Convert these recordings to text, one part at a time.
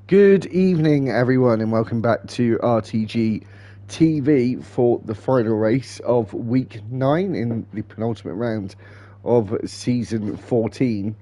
Good evening, everyone, and welcome back to RTG TV for the final race of week 9 in the penultimate round of season 14.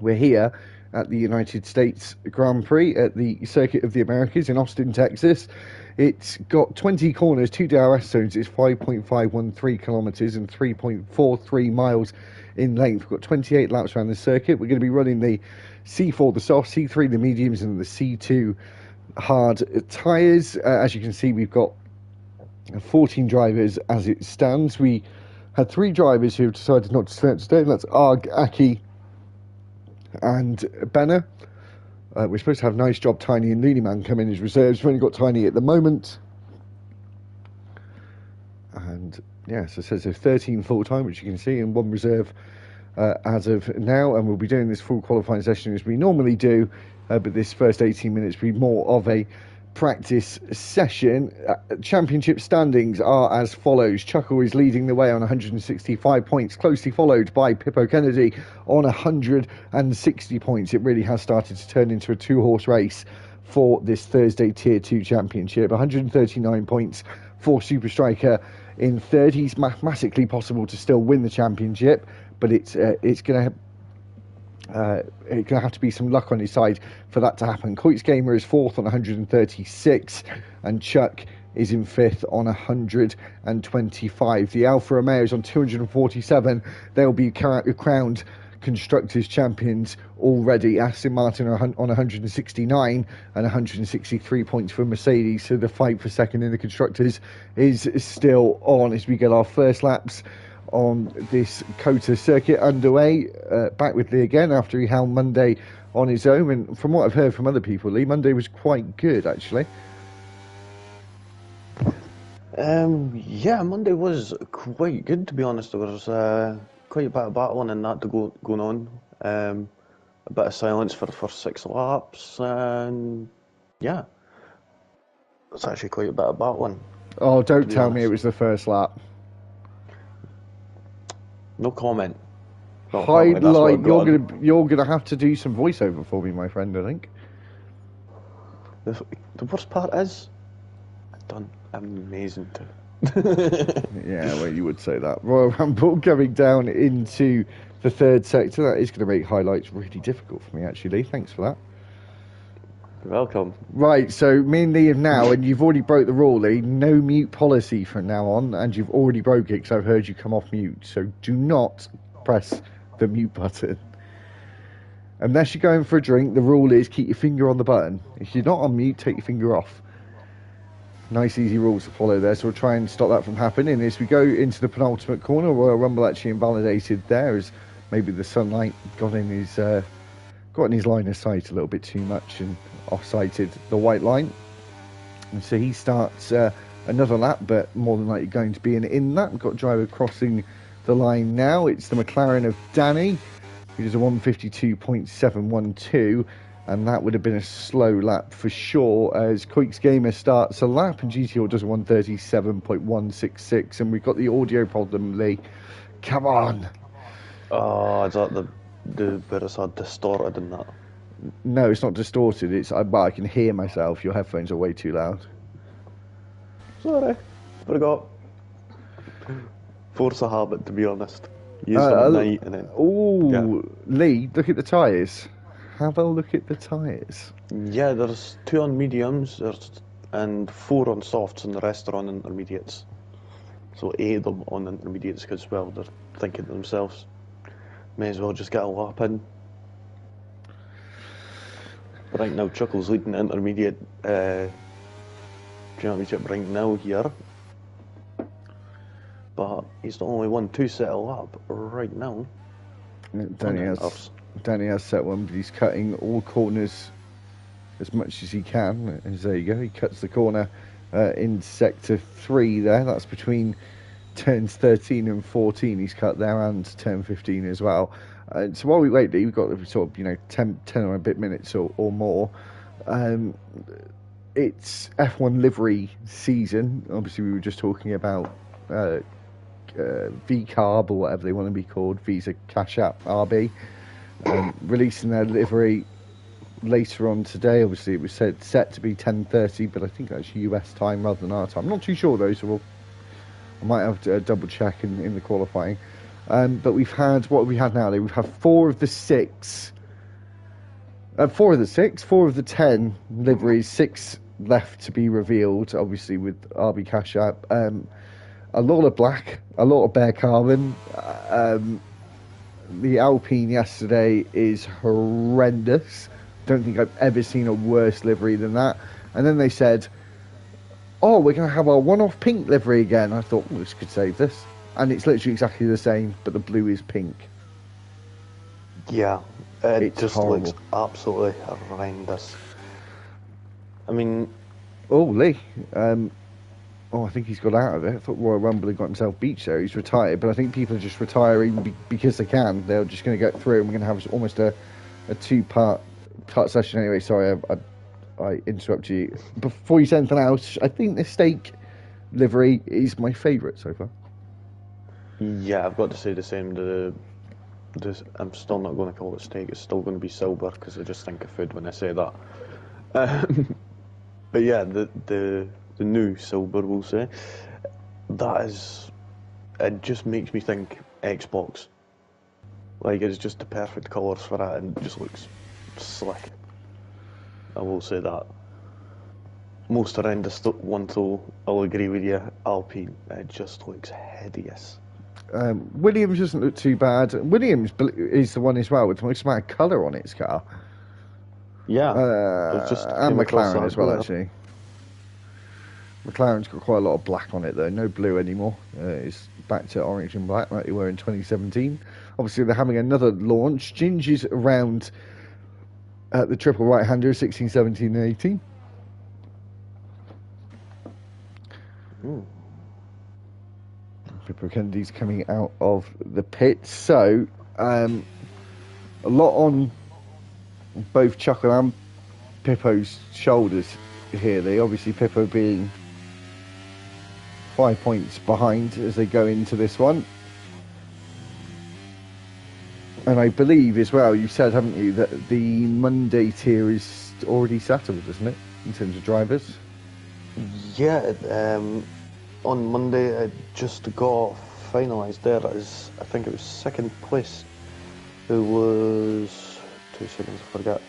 We're here at the United States Grand Prix at the Circuit of the Americas in Austin, Texas. It's got 20 corners, 2 DRS zones, it's 5.513 kilometres and 3.43 miles in length. We've got 28 laps around the circuit. We're going to be running the C4, the soft, C3, the mediums, and the C2 hard tyres. As you can see, we've got 14 drivers as it stands. We had 3 drivers who have decided not to start today. That's Arg, Aki, and Benner. We're supposed to have Nice Job, Tiny, and Looney Man come in as reserves. We've only got Tiny at the moment. And yeah, so it says there's 13 full-time, which you can see, and 1 reserve as of now. And we'll be doing this full qualifying session as we normally do, but this first 18 minutes will be more of a practice session. Championship standings are as follows. Chuckle is leading the way on 165 points, closely followed by Pippo Kennedy on 160 points. It really has started to turn into a 2-horse race for this Thursday Tier 2 Championship. 139 points for Super Striker in third. He's mathematically possible to still win the championship, but it's going to have to be some luck on his side for that to happen. Coits Gamer is 4th on 136, and Chuck is in 5th on 125. The Alfa Romeo is on 247. They'll be crowned Constructors Champions already. Aston Martin are on 169 and 163 points for Mercedes, so the fight for second in the Constructors is still on as we get our first laps on this COTA circuit underway. Back with Lee again after he held Monday on his own, and from what I've heard from other people, Lee, Monday was quite good actually. Yeah, Monday was quite good, to be honest. There was quite a bit of battling and that going on. A bit of silence for the first 6 laps, and yeah, it's actually quite a bit of battling. Oh, don't tell me it was the first lap. No comment. Highlight. You're gonna have to do some voiceover for me, my friend. I think. The worst part is, I've done amazing too. Yeah, well, you would say that. Royal Rumble going down into the third sector. That is going to make highlights really difficult for me, actually. Thanks for that. You're welcome. Right, so me and Lee have now, and you've already broke the rule, Lee, no mute policy from now on, and you've already broke it because I've heard you come off mute. So do not press the mute button. Unless you're going for a drink, the rule is keep your finger on the button. If you're not on mute, take your finger off. Nice, easy rules to follow there, so we'll try and stop that from happening. As we go into the penultimate corner, Royal Rumble actually invalidated there, as maybe the sunlight got in his line of sight a little bit too much and off-sighted the white line. And so he starts another lap, but more than likely going to be an in lap. We've got a driver crossing the line now. It's the McLaren of Danny, who does a 152.712. And that would have been a slow lap for sure, as Coix Gamer starts a lap and GTO does 137.166. And we've got the audio problem, Lee. Come on. Oh, is that the bit that's distorted in that? No, it's not distorted. It's I can hear myself. Your headphones are way too loud. Sorry. Forgot. Force a habit, to be honest. Use them at night and then... Ooh, yeah. Lee, look at the tyres. Have a look at the tyres. Yeah, there's 2 on mediums and 4 on softs, and the rest are on intermediates. So 8 of them on intermediates because, well, they're thinking to themselves, may as well just get a lap in. Right now, Chuckle's leading the intermediate championship right now here. But he's the only one to set a lap right now. Danny has set one, but he's cutting all corners as much as he can. And there you go, he cuts the corner in sector 3 there. That's between turns 13 and 14 he's cut there, and turn 15 as well. So while we wait, Lee, we've got sort of 10 or a bit minutes or more. It's F1 livery season. Obviously, we were just talking about VCARB, or whatever they want to be called, Visa Cash App RB, releasing their livery later on today. Obviously, it was set to be 10:30, but I think that's US time rather than our time. I'm not too sure though, so I might have to double check in the qualifying. But we've had, what have we had now? We've had four of the 10 liveries, 6 left to be revealed, obviously with RB Cash App. A lot of black, a lot of bare carbon. The Alpine yesterday is horrendous. Don't think I've ever seen a worse livery than that. And then they said, oh, we're going to have our one-off pink livery again. I thought, well, this could save this. And it's literally exactly the same, but the blue is pink. Yeah, it It's just horrible. looks absolutely horrendous. I mean, Oh, Lee. I think he's got out of it. I thought Royal Rumble had got himself beached there. He's retired, but I think people are just retiring because they can. They're just going to get through, and we're going to have almost a two-part session anyway. Sorry, I interrupt you. Before you say anything else, I think the steak livery is my favourite so far. yeah, I've got to say the same. I'm still not going to call it steak. It's still going to be silver because I just think of food when I say that. But yeah, the new silver, we'll say, it just makes me think Xbox. Like, it's just the perfect colours for that, and it just looks slick. I will say that. Most horrendous one, though, I'll agree with you, Alpine. It just looks hideous. Williams doesn't look too bad. Williams is the one as well with the most amount of colour on its car. Yeah, I've just And came across McLaren that as well, there. actually. McLaren's got quite a lot of black on it, though. No blue anymore. It's back to orange and black like they were in 2017. Obviously, they're having another launch. Ginger's around the triple right-hander, 16, 17, and 18. Pippo Kennedy's coming out of the pit. So, a lot on both Chuckle and Pippo's shoulders here. They obviously, Pippo being 5 points behind as they go into this one. And I believe as well, you said, haven't you, that the Monday tier is already settled, isn't it, in terms of drivers? Yeah, on Monday it just got finalised there as, I think it was second place, who was, 2 seconds, I forget.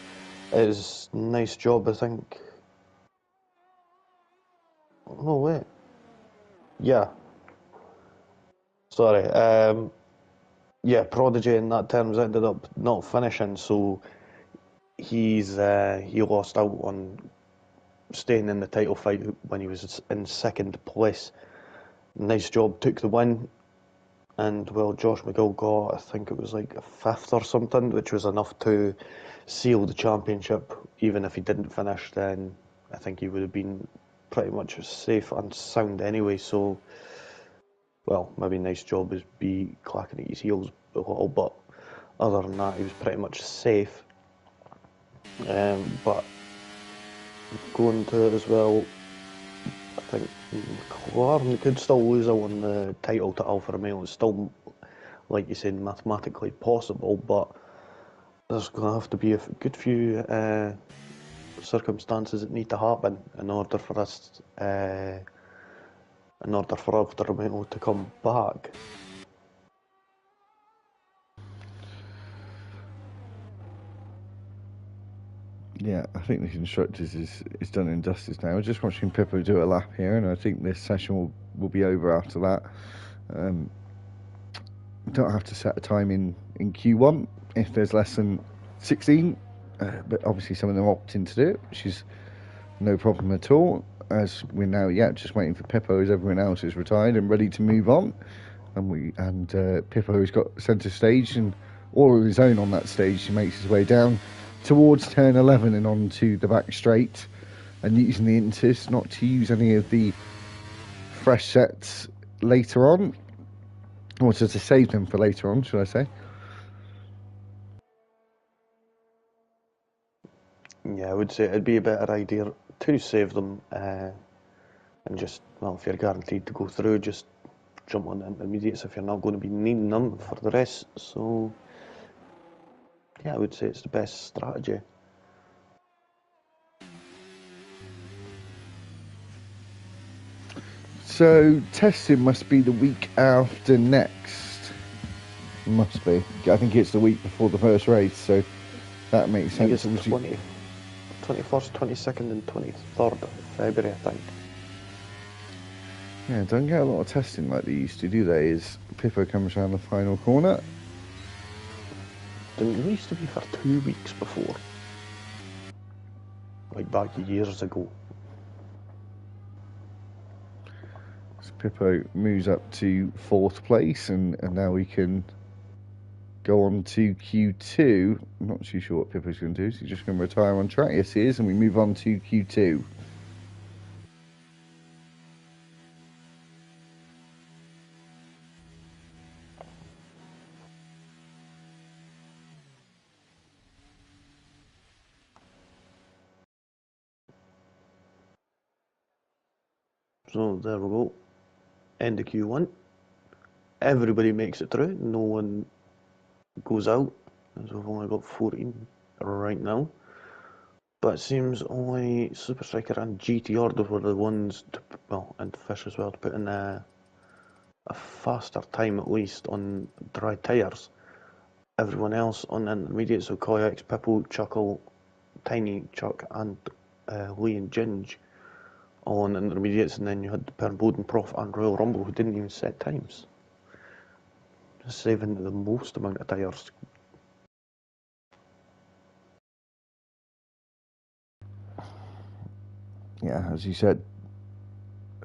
It was Nice Job, I think. No, wait. Yeah. Sorry. Yeah, Prodigy in that terms ended up not finishing, so he lost out on staying in the title fight when he was in second place. Nice Job took the win, and well, Josh McGill got, I think it was like a 5th or something, which was enough to seal the championship. Even if he didn't finish, then I think he would have been pretty much safe and sound anyway. So, well, maybe Nice Job is be clacking at his heels a little, but other than that, he was pretty much safe. But going to it as well, I think McLaren could still lose out on the title to Alfa Romeo. It's still, like you said, mathematically possible, but there's going to have to be a good few circumstances that need to happen in order for us, in order for Alfa Romeo to come back. Yeah, I think the constructors is done and dusted now. I was just watching Pippo do a lap here, and I think this session will be over after that. Don't have to set a time in Q1 if there's less than 16, but obviously some of them opt in to do it, which is no problem at all. As we're now, just waiting for Pippo as everyone else is retired and ready to move on, and Pippo has got centre stage and all of his own on that stage. He makes his way down towards turn 11 and onto the back straight, and using the Intis not to use any of the fresh sets later on, or to save them for later on, should I say. Yeah, I would say it'd be a better idea to save them and just, well, if you're guaranteed to go through, just jump on the intermediates if you're not going to be needing them for the rest. So, yeah, I would say it's the best strategy. So testing must be the week after next. Must be. I think it's the week before the first race, so that makes sense. I think it's 21st, 22nd and 23rd of February, I think. Yeah, don't get a lot of testing like they used to, do they? As Pippo comes around the final corner. Didn't it used to be for 2 weeks before? Like back years ago. So Pippo moves up to 4th place, and now we can go on to Q2. I'm not too sure what Pippo's going to do. Is he just going to retire on track? Yes, he is, and we move on to Q2. So there we go. End of Q1. Everybody makes it through. No one goes out, as we've only got 14 right now. But it seems only Super Striker and GT Order were the ones, and Fish as well, to put in a faster time at least on dry tyres. Everyone else on the intermediate, so Koyax, Pippo, Chuckle, Tiny, Chuck, and Lee and Ginge, all on intermediates, and then you had Bowden, Prof, and Royal Rumble, who didn't even set times. Just saving the most amount of tyres. Yeah, as you said,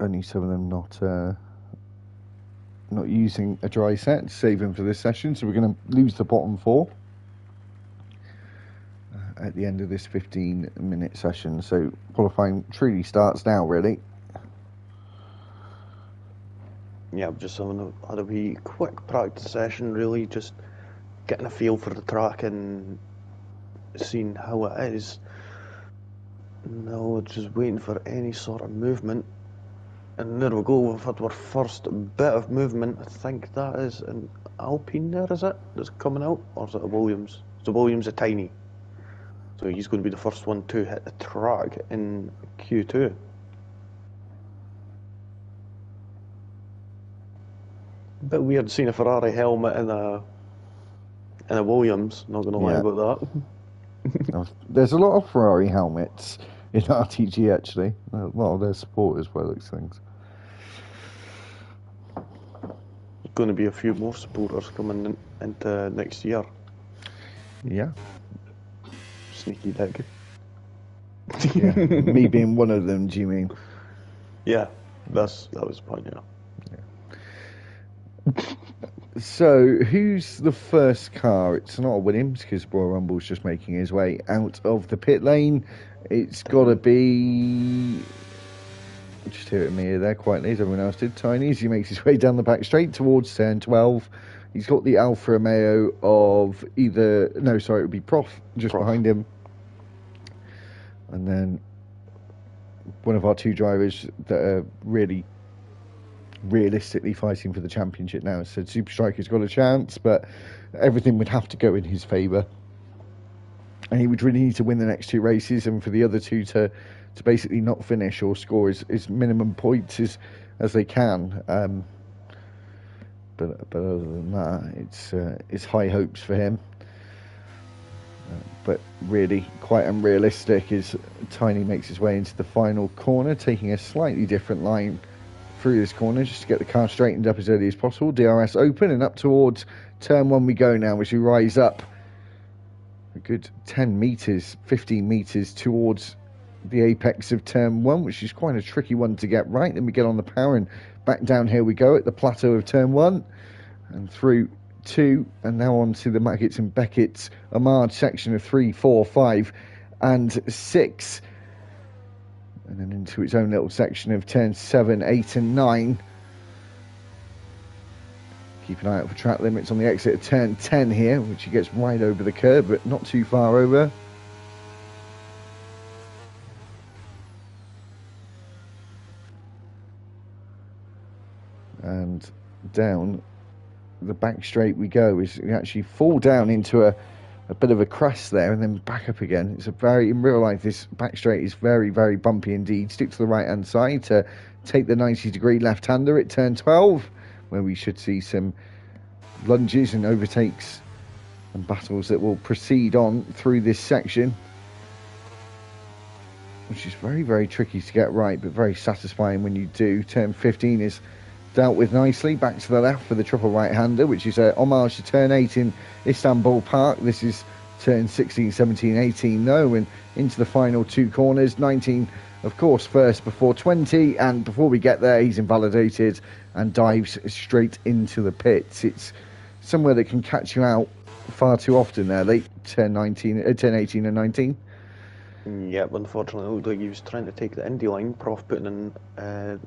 only some of them not using a dry set, saving for this session, so we're going to lose the bottom 4 at the end of this 15-minute session. So qualifying truly starts now, really. Yeah, I'm just had a wee quick practice session, really, just getting a feel for the track and seeing how it is. Now just waiting for any sort of movement. And there we go, we've had our first bit of movement. I think that is an Alpine there, is it? That's coming out? Or is it a Williams? So Williams a Tiny. So he's going to be the first one to hit the track in Q2. Bit weird seeing a Ferrari helmet in a Williams, not going to lie about that. There's a lot of Ferrari helmets in RTG, actually. A lot of their supporters by those things. Going to be a few more supporters coming into next year. Yeah. Sneaky dick. Yeah. Me being one of them, do you mean? Yeah, that was the point, yeah. So, who's the first car? It's not a Williams, because Royal Rumble's just making his way out of the pit lane. It's got to be... Just hear it in my ear there quietly, as everyone else did. Tiny, as he makes his way down the back straight towards turn 12. He's got the Alfa Romeo of either... No, sorry, it would be Prof just behind him. And then one of our 2 drivers that are really realistically fighting for the championship now. So Super Striker's got a chance, but everything would have to go in his favour. And he would really need to win the next 2 races, and for the other 2 to basically not finish or score his minimum points as they can. But other than that, it's high hopes for him. But really quite unrealistic as Tiny makes his way into the final corner, taking a slightly different line through this corner just to get the car straightened up as early as possible. DRS open, and up towards turn 1 we go now as we rise up a good 10 metres, 15 metres towards the apex of turn 1, which is quite a tricky one to get right. Then we get on the power, and back down here we go at the plateau of turn 1 and through 2, and now on to the Mackett's and Beckett's Ahmad section of 3, 4, 5 and 6, and then into its own little section of turn 7, 8 and 9. Keep an eye out for track limits on the exit of turn 10 here, which he gets right over the curb, but not too far over. And down the back straight we go, as we actually fall down into a a bit of a crest there and then back up again. It's a very, in real life, this back straight is very, very bumpy indeed. Stick to the right hand side to take the 90-degree left-hander at turn 12, where we should see some lunges and overtakes and battles that will proceed on through this section, which is very, very tricky to get right, but very satisfying when you do. Turn 15 is dealt with nicely. Back to the left for the triple right-hander, which is a homage to turn 8 in Istanbul Park. This is turn 16, 17, 18, no, and into the final two corners. 19, of course, first before 20, and before we get there, he's invalidated and dives straight into the pits. It's somewhere that can catch you out far too often there, late turn 18 and 19. Yep, unfortunately, it looked like he was trying to take the Indy line. Prof putting in the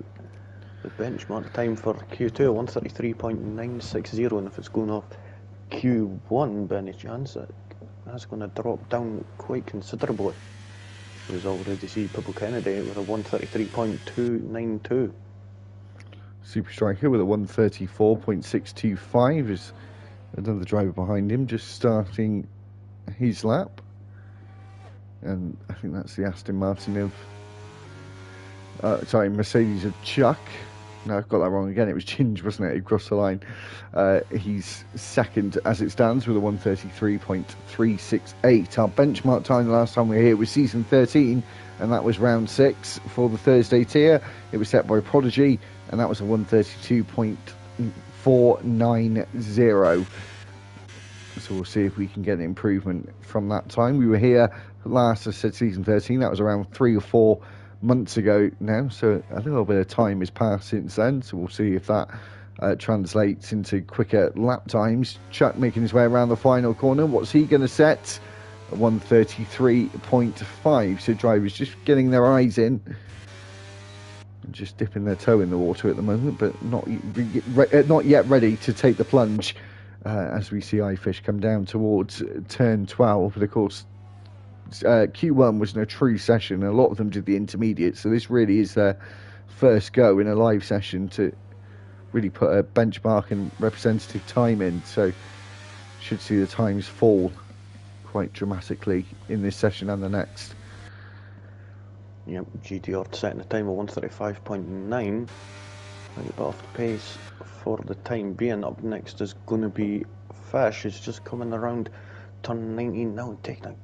benchmark time for Q2, 133.960, and if it's going off Q1 by any chance, that's going to drop down quite considerably. We've already seen Pippo Kennedy with a 133.292. Super Striker with a 134.625 is another driver behind him, just starting his lap. And I think that's the Aston Martin of... Mercedes of Chuck. No, I've got that wrong again. It was Ginge, wasn't it? He crossed the line. He's second as it stands with a 133.368. Our benchmark time the last time we were here was season 13, and that was round 6 for the Thursday tier. It was set by Prodigy, and that was a 132.490. So we'll see if we can get an improvement from that time. We were here last, I said, season 13. That was around 3 or 4 months ago now. So a little bit of time has passed since then. So we'll see if that translates into quicker lap times. Chuck making his way around the final corner. What's he going to set? 133.5. So drivers just getting their eyes in. Just dipping their toe in the water at the moment, but not yet ready to take the plunge. As we see iFish come down towards turn 12. But of course, Q1 was in a true session, and a lot of them did the intermediate, so this really is their first go in a live session to really put a benchmark and representative time in. So should see the times fall quite dramatically in this session and the next. Yep, GTR setting a time of 135.9. A bit off the pace for the time being. Up next is going to be Fish. He's just coming around turn 19 now, taking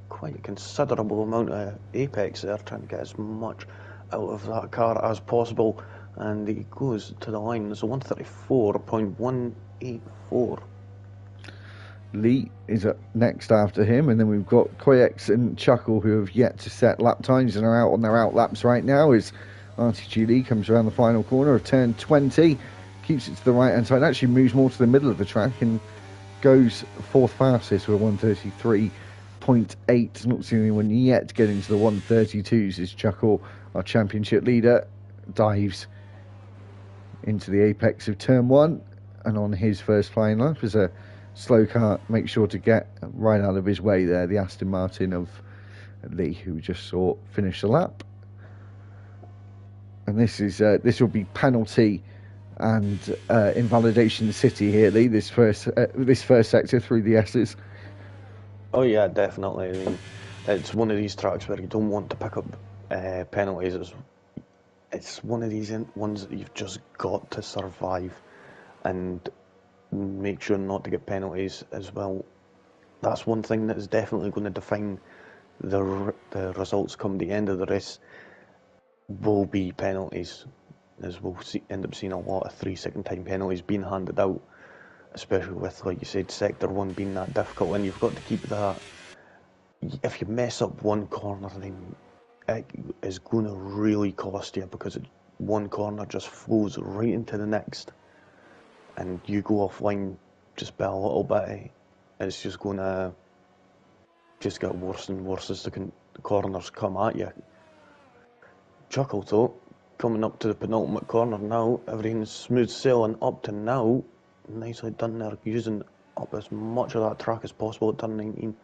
quite a considerable amount of apex there, trying to get as much out of that car as possible. And he goes to the line. There's a 134.184. Lee is up next after him, and then we've got Koyex and Chuckle, who have yet to set lap times and are out on their out laps right now. As RTG Lee comes around the final corner of turn 20, keeps it to the right hand side, actually moves more to the middle of the track and goes fourth fastest with a 133.8. Not seeing anyone yet get into the 132s as Chuckle, our championship leader, dives into the apex of turn 1, and on his first flying lap as a slow car makes sure to get right out of his way there, the Aston Martin of Lee, who we just saw finish the lap. And this will be penalty and invalidation city here, Lee. This first sector through the S's. Oh yeah, definitely. I mean, it's one of these tracks where you don't want to pick up penalties. It's one of these ones that you've just got to survive and make sure not to get penalties as well. That's one thing that is definitely going to define the results come the end of the race. Will be penalties, as we'll end up seeing a lot of 3-second time penalties being handed out, especially with, like you said, sector 1 being that difficult, and you've got to keep that. If you mess up one corner, then it is going to really cost you, because one corner just flows right into the next, and you go offline just by a little bit. It's just going to just get worse and worse as the corners come at you. Chuckle though, coming up to the penultimate corner now. Everything's smooth sailing up to now. Nicely done there, using up as much of that track as possible at turn 19.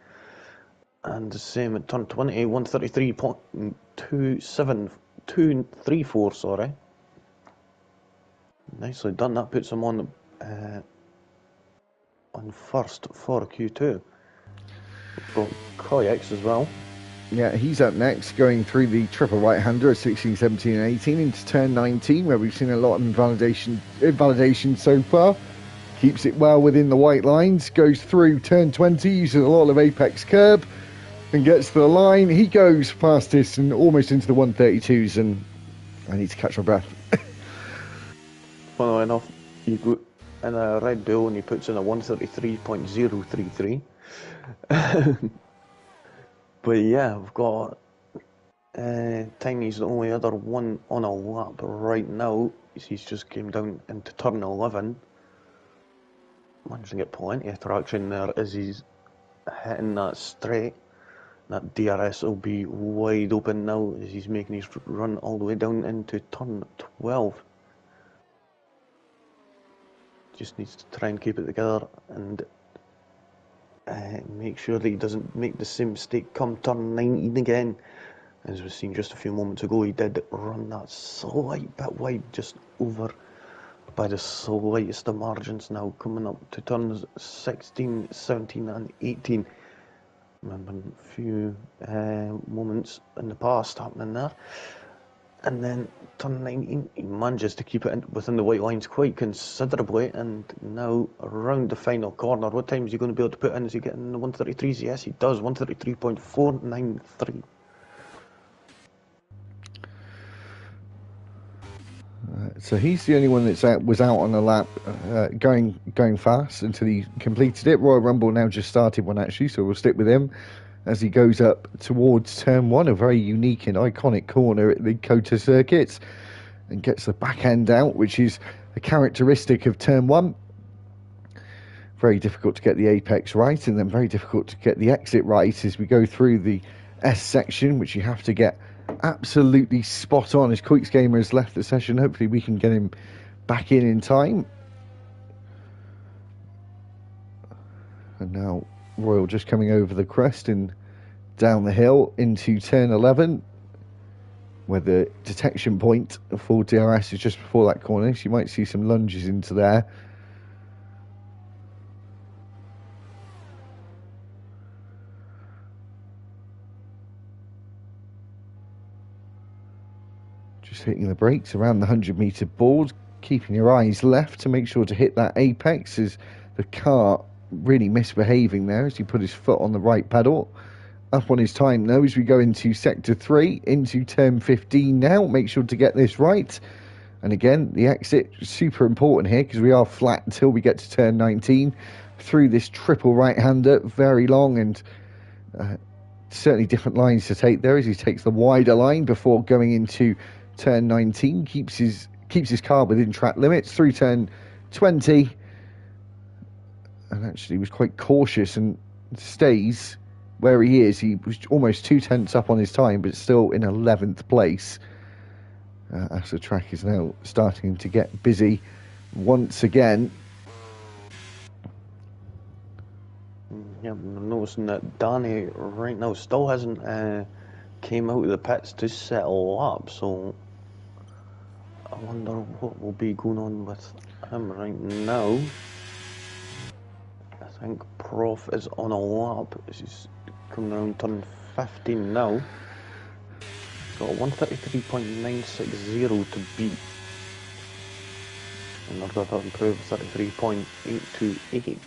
And the same at turn 20, 133.27234, sorry. Nicely done, that puts him on first for Q2. Got Kayaks as well. Yeah, he's up next, going through the triple right-hander at 16, 17 and 18 into turn 19, where we've seen a lot of invalidation so far. Keeps it well within the white lines, goes through turn 20, using a lot of apex curb, and gets to the line. He goes fastest and almost into the 132s, and I need to catch my breath. Funnily enough, you go in a Red Bull and he puts in a 133.033. But yeah, we've got Tiny's the only other one on a lap right now. He's just came down into turn 11. Managed to get plenty of traction there as he's hitting that straight. That DRS will be wide open now as he's making his run all the way down into turn 12. Just needs to try and keep it together and make sure that he doesn't make the same mistake come turn 19 again. As we've seen just a few moments ago, he did run that slight bit wide, just over by the slightest of margins now, coming up to turns 16, 17 and 18. Remember a few moments in the past happening there. And then turn 19, he manages to keep it within the white lines quite considerably, and now around the final corner. What time is he going to be able to put in? Is he getting the 133s? Yes, he does, 133.493. So he's the only one that was out on the lap, going fast until he completed it. Royal Rumble now just started one actually, so we'll stick with him as he goes up towards turn 1, a very unique and iconic corner at the COTA circuits, and gets the back end out, which is a characteristic of turn 1. Very difficult to get the apex right, and then very difficult to get the exit right as we go through the S section, which you have to get absolutely spot on. As Quicks Gamer has left the session, hopefully we can get him back in time. And now Royal just coming over the crest and down the hill into turn 11, where the detection point for DRS is just before that corner, so you might see some lunges into there. Just hitting the brakes around the 100-metre board, keeping your eyes left to make sure to hit that apex, as the car really misbehaving there as he put his foot on the right pedal. Up on his time though as we go into sector 3, into turn 15 now. Make sure to get this right. And again, the exit super important here because we are flat until we get to turn 19 through this triple right-hander, very long, and certainly different lines to take there as he takes the wider line before going into turn 19. Keeps his car within track limits through turn 20, and actually was quite cautious and stays where he is. He was almost 2 tenths up on his time, but still in 11th place. As the track is now starting to get busy once again. Yeah, I'm noticing that Danny right now still hasn't came out of the pits to settle up, so I wonder what will be going on with him right now. I think Prof is on a lap as he's coming around turn 15 now. He's got a 133.960 to beat in order to improve 33.828.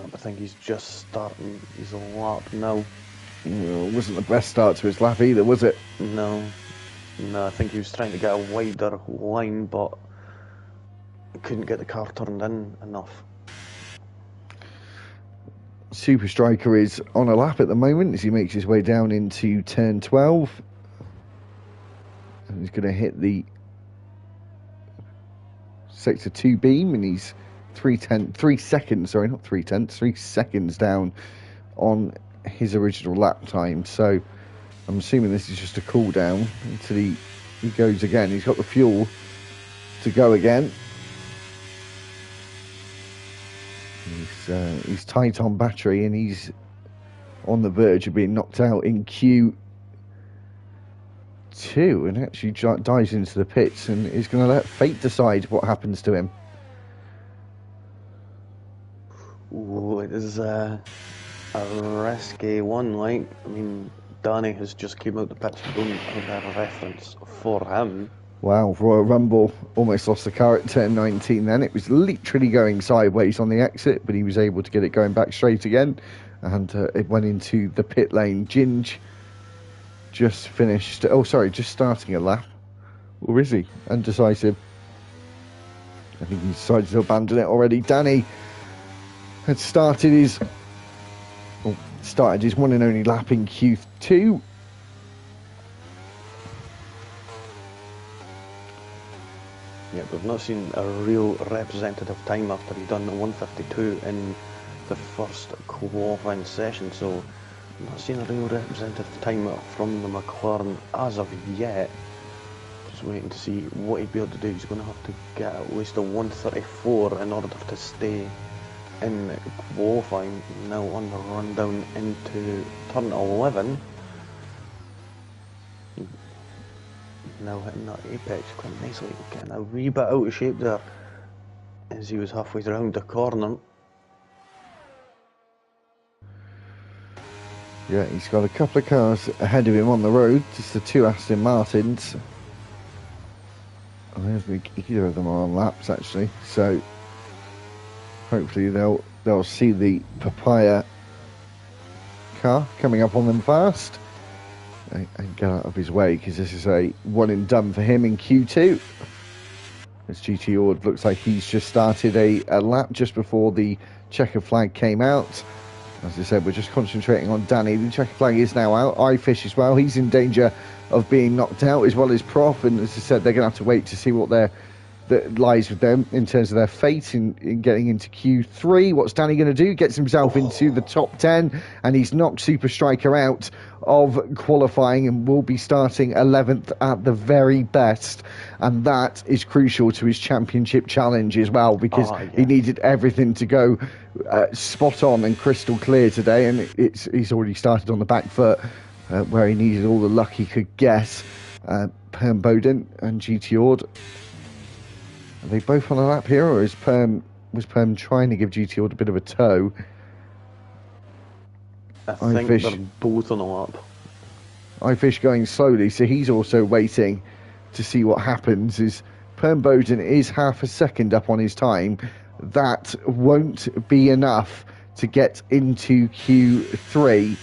I think he's just starting his lap now. Well, it wasn't the best start to his lap either, was it? No, I think he was trying to get a wider line, but couldn't get the car turned in enough. Super Striker is on a lap at the moment as he makes his way down into turn 12. And he's going to hit the sector 2 beam, and he's 3 seconds down on his original lap time. So I'm assuming this is just a cool down until he goes again. He's got the fuel to go again. He's tight on battery, and he's on the verge of being knocked out in Q2, and actually dives into the pits and is going to let fate decide what happens to him. it is a risky one. Like, I mean, Danny has just came out the pits. Don't have a reference for him. Wow, Royal Rumble almost lost the car at turn 19 then. It was literally going sideways on the exit, but he was able to get it going back straight again. And it went into the pit lane. Ginge just finished... Oh, sorry, just starting a lap. Or is he? Undecisive. I think he decided to abandon it already. Danny had started his one and only lap in Q2. Yeah, we've not seen a real representative time after he done 152 in the first qualifying session, so I've not seen a real representative time from the McLaren as of yet. Just waiting to see what he'd be able to do. He's going to have to get at least a 134 in order to stay in qualifying. Now on the run down into turn 11. Now hitting that apex quite nicely, getting a wee bit out of shape there as he was halfway around the corner. Yeah, he's got a couple of cars ahead of him on the road, just the two Aston Martins. I don't think either of them are on laps actually, so hopefully they'll see the Papaya car coming up on them fast and get out of his way, because this is a one and done for him in Q2. As GT Ord looks like he's just started a lap just before the checker flag came out. As I said, we're just concentrating on Danny. The checker flag is now out. iFish as well. He's in danger of being knocked out, as well as Prof. And as I said, they're going to have to wait to see what that lies with them in terms of their fate in getting into Q3. What's Danny going to do? Gets himself into the top 10, and he's knocked Super Striker out of qualifying and will be starting 11th at the very best. And that is crucial to his championship challenge as well, because he needed everything to go spot on and crystal clear today, and he's already started on the back foot where he needed all the luck he could get. Perm Bowden and GT Ord, are they both on a lap here, or was Perm trying to give GT Ord a bit of a tow? I think they're both on a lap. iFish going slowly, so he's also waiting to see what happens. Is Perm Bowden is half a second up on his time. That won't be enough to get into Q3.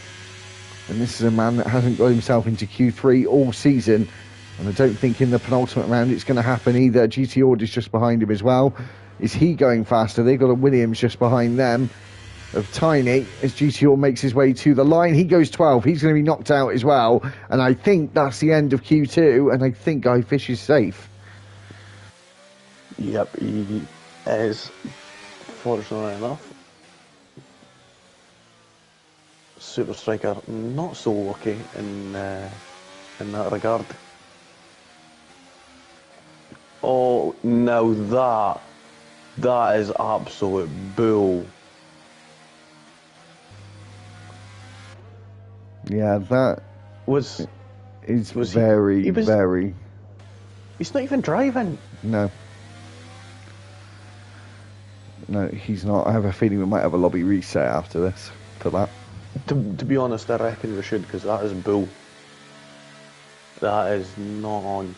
And this is a man that hasn't got himself into Q3 all season. And I don't think in the penultimate round it's going to happen either. GT Ord is just behind him as well. Is he going faster? They've got a Williams just behind them of Tiny as GT Ord makes his way to the line. He goes 12. He's going to be knocked out as well. And I think that's the end of Q2. And I think iFish is safe. Yep, he is, fortunately enough. Super Striker not so lucky in that regard. Oh, now that is absolute bull. Yeah, that was very. He's not even driving. No, he's not. I have a feeling we might have a lobby reset after this for that. To be honest, I reckon we should, because that is bull. That is not on.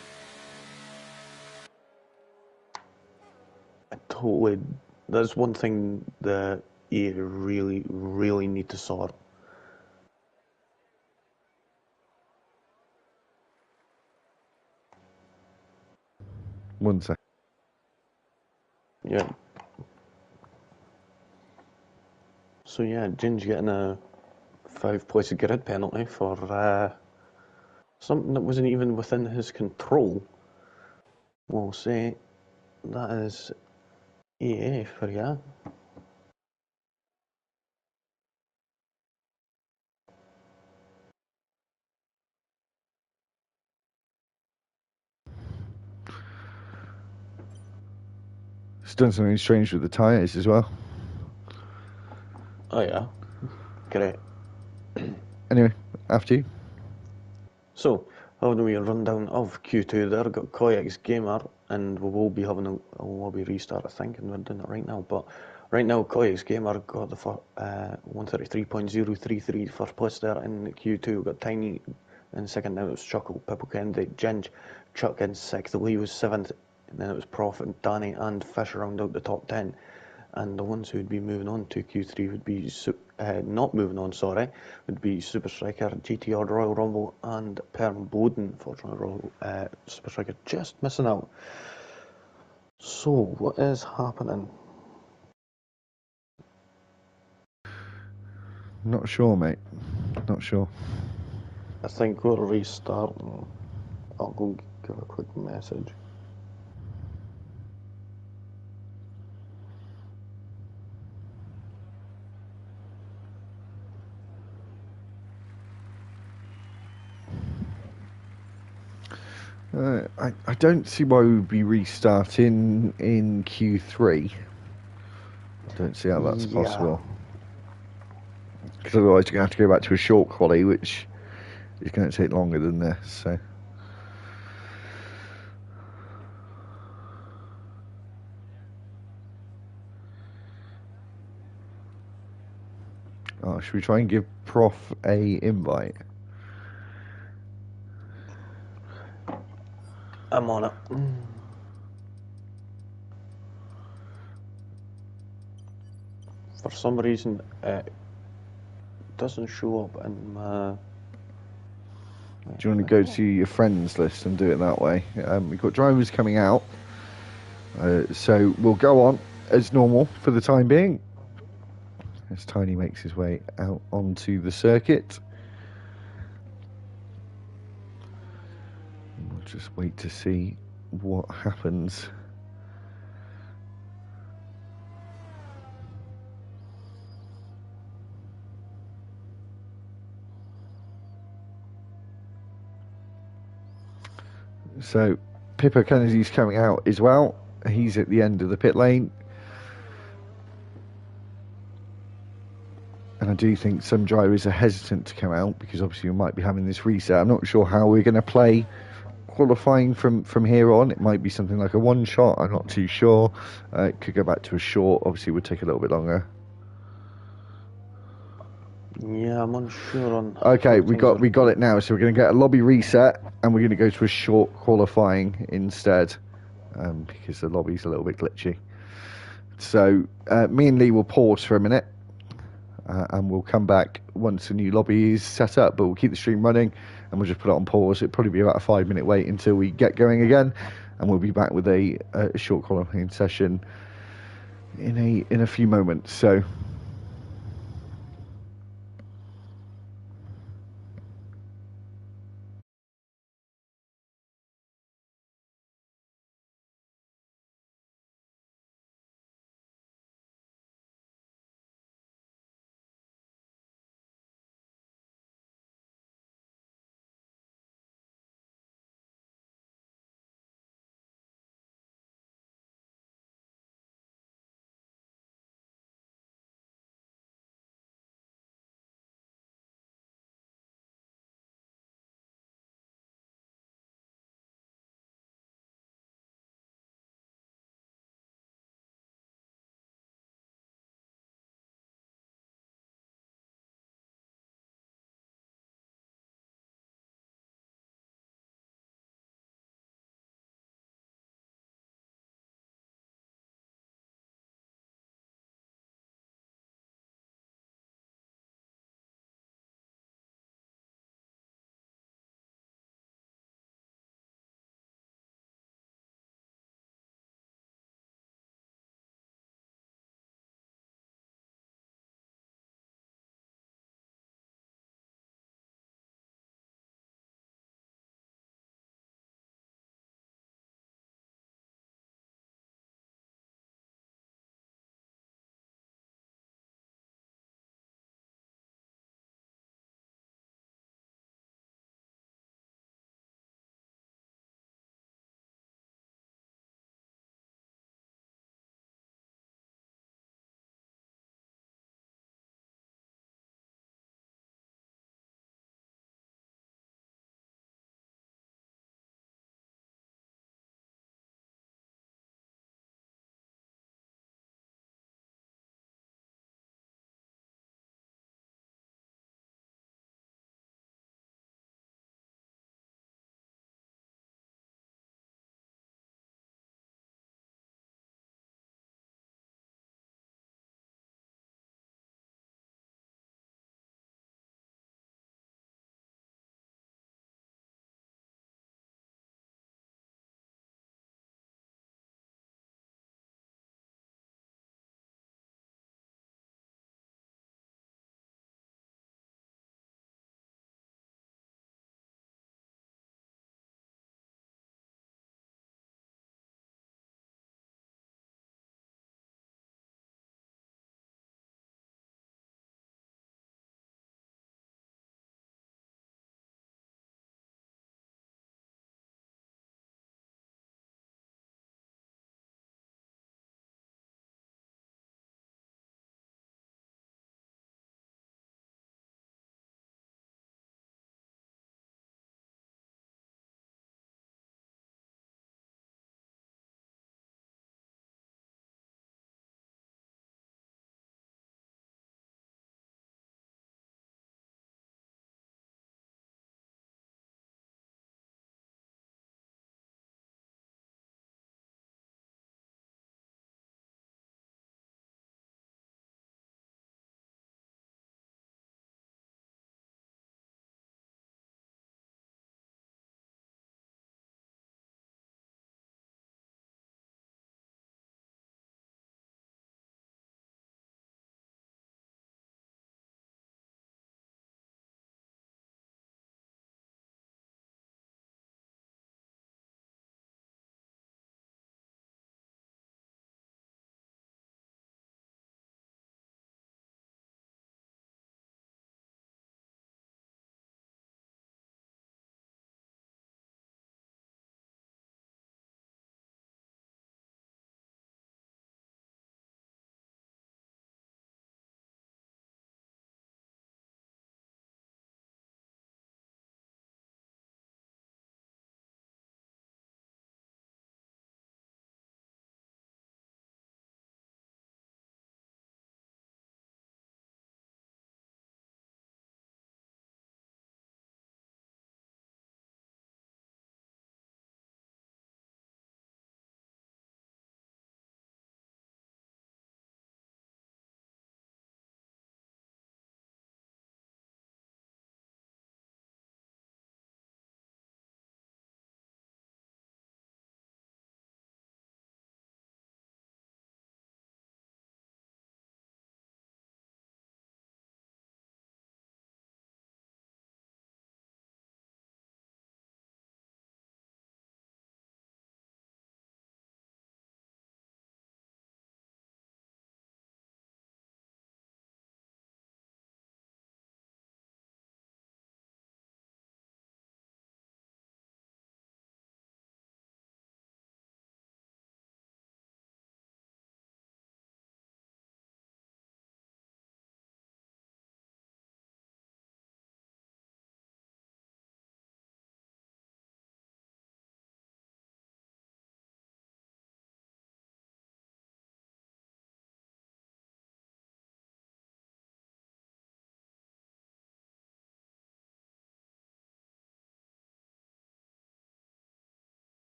That's one thing that you really, really need to sort. One sec. Yeah. So yeah, Ginge getting a 5-place grid penalty for something that wasn't even within his control. We'll say that is EA for you. It's done something strange with the tyres as well. Oh yeah, great. Anyway, after you. So, having a rundown of Q2 there, got Koyx Gamer, and we will be having a lobby restart, I think, and we're doing it right now, but Right now, Koy's Gamer got the 133.033 first place there in Q2. We've got Tiny in second, now it was Chuckle, Pipple Kennedy, Ginge, Chuck in sixth, Lee was seventh, and then it was Prof and Danny and Fish round out the top 10. And the ones who would be moving on to Q3 would be, not moving on, sorry, would be Super Striker, GTR Royal Rumble, and Perm Bowden. Fortunately, Super Striker just missing out. So, what is happening? Not sure, mate. Not sure. I think we're restarting. I'll go give a quick message. I don't see why we would be restarting in Q3. I don't see how that's possible. Because otherwise you're going to have to go back to a short quali, which is going to take longer than this. So. Oh, should we try and give Prof a invite? I'm on it. For some reason, it doesn't show up in my... Do you want to go to your friends list and do it that way? We've got drivers coming out, so we'll go on as normal for the time being, as Tiny makes his way out onto the circuit. We'll just wait to see what happens. So Pippa Kennedy's coming out as well. He's at the end of the pit lane. And I do think some drivers are hesitant to come out because obviously we might be having this reset. I'm not sure how we're going to play qualifying from here on. It might be something like a one shot. I'm not too sure. It could go back to a short. Obviously it would take a little bit longer. Yeah, I'm unsure on... Okay, we got it now. So we're going to get a lobby reset and we're going to go to a short qualifying instead, because the lobby's a little bit glitchy. So me and Lee will pause for a minute, and we'll come back once a new lobby is set up. But we'll keep the stream running and we'll just put it on pause. It'll probably be about a 5-minute wait until we get going again, and we'll be back with a short qualifying session in a few moments. So.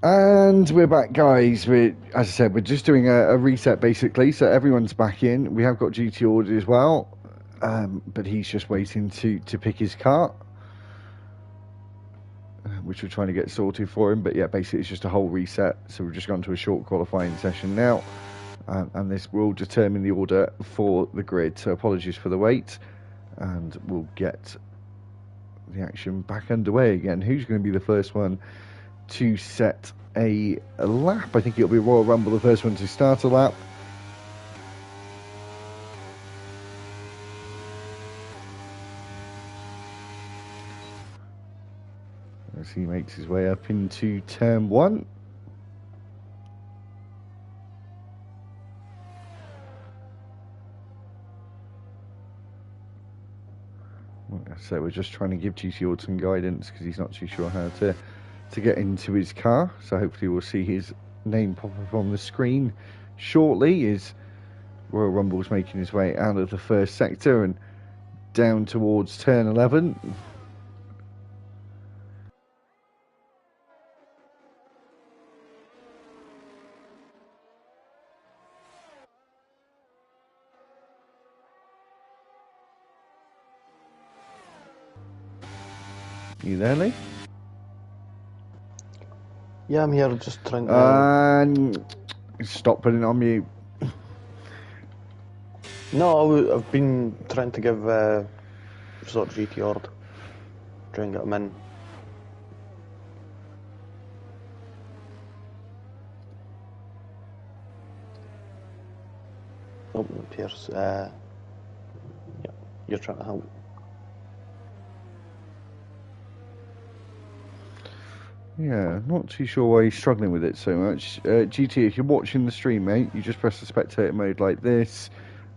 And we're back, guys. As I said, we're just doing a reset basically, so everyone's back in. We have got GT ordered as well, but he's just waiting to pick his car, which we're trying to get sorted for him. But yeah, basically it's just a whole reset. So we've just gone to a short qualifying session now, and this will determine the order for the grid. So apologies for the wait, and we'll get the action back underway again. Who's going to be the first one to set a lap? I think it'll be Royal Rumble, the first one to start a lap. As he makes his way up into turn one. So we're just trying to give GT Ord some guidance because he's not too sure how to get into his car. So hopefully we'll see his name pop up on the screen shortly as Royal Rumble's making his way out of the first sector and down towards turn 11. You there, Lee? Yeah, I'm here just trying to... Stop putting it on mute. No, I've been trying to give sort of GT Ord, try and get him in. Oh, it appears, yeah, you're trying to help. Yeah, not too sure why he's struggling with it so much. GT, if you're watching the stream, mate, you just press the spectator mode like this,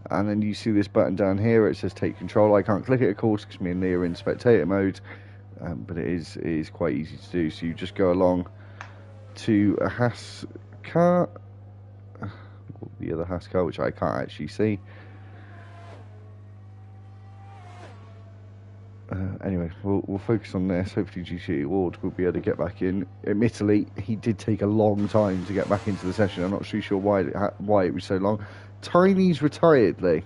and then you see this button down here. It says take control. I can't click it, of course, because me and Lee are in spectator mode, but it is quite easy to do. So you just go along to a Haas car, the other Haas car, which I can't actually see. Anyway, we'll focus on this. Hopefully GT Ord will be able to get back in. Admittedly, he did take a long time to get back into the session. I'm not too sure why it was so long. Tiny's retired, Lee.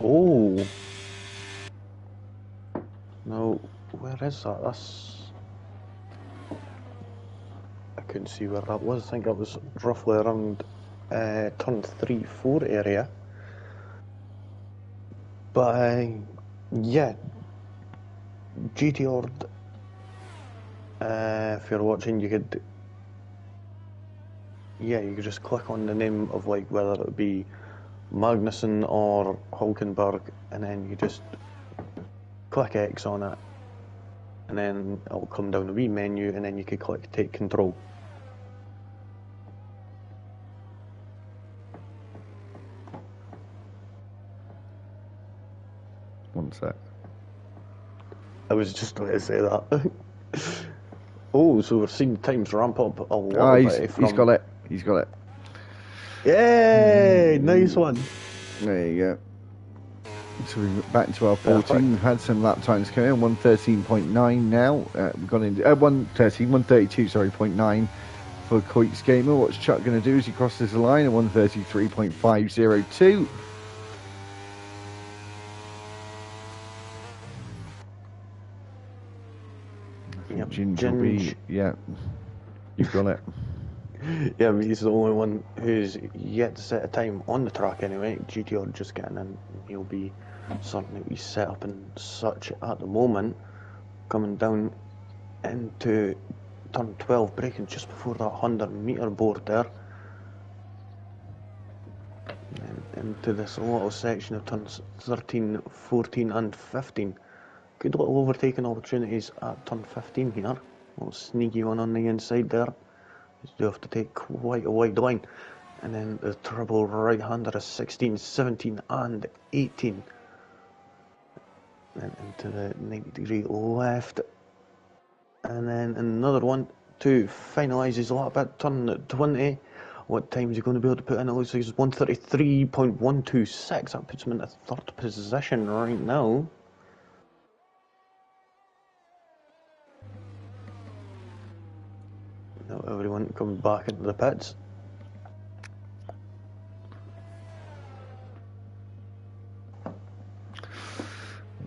Oh. No, where is that? I couldn't see where that was. I think that was roughly around turn 3-4 area. But yeah, GT Ord, if you're watching, you could just click on the name of, like, whether it be Magnussen or Hulkenberg, and then you just click X on it, and then it'll come down the wee menu, and then you could click take control. One sec. I was just about to say that. Oh, so we're seeing times ramp up a lot. He's got it. He's got it. Yay! Nice one. There you go. So we're back to our 14. We've had some lap times coming in. 113.9 now. We've gone into 132. Sorry, 0.9 for Coits Gamer. What's Chuck going to do as he crosses the line at 133.502? Yep. Ginge. Yeah, you've got it. Yeah, but he's the only one who's yet to set a time on the track anyway. GTR just getting in. He'll be sorting out his setup and such at the moment. Coming down into turn 12, braking just before that 100-metre board there. And into this little section of turns 13, 14 and 15. Good little overtaking opportunities at turn 15 here. A little sneaky one on the inside there. You do have to take quite a wide line. And then the triple right-hander is 16, 17 and 18. Then into the 90-degree left. And then another one to finalise his lap at turn 20. What time is he going to be able to put in? It looks like it's 133.126. That puts him in the third position right now. Now everyone coming back into the pits.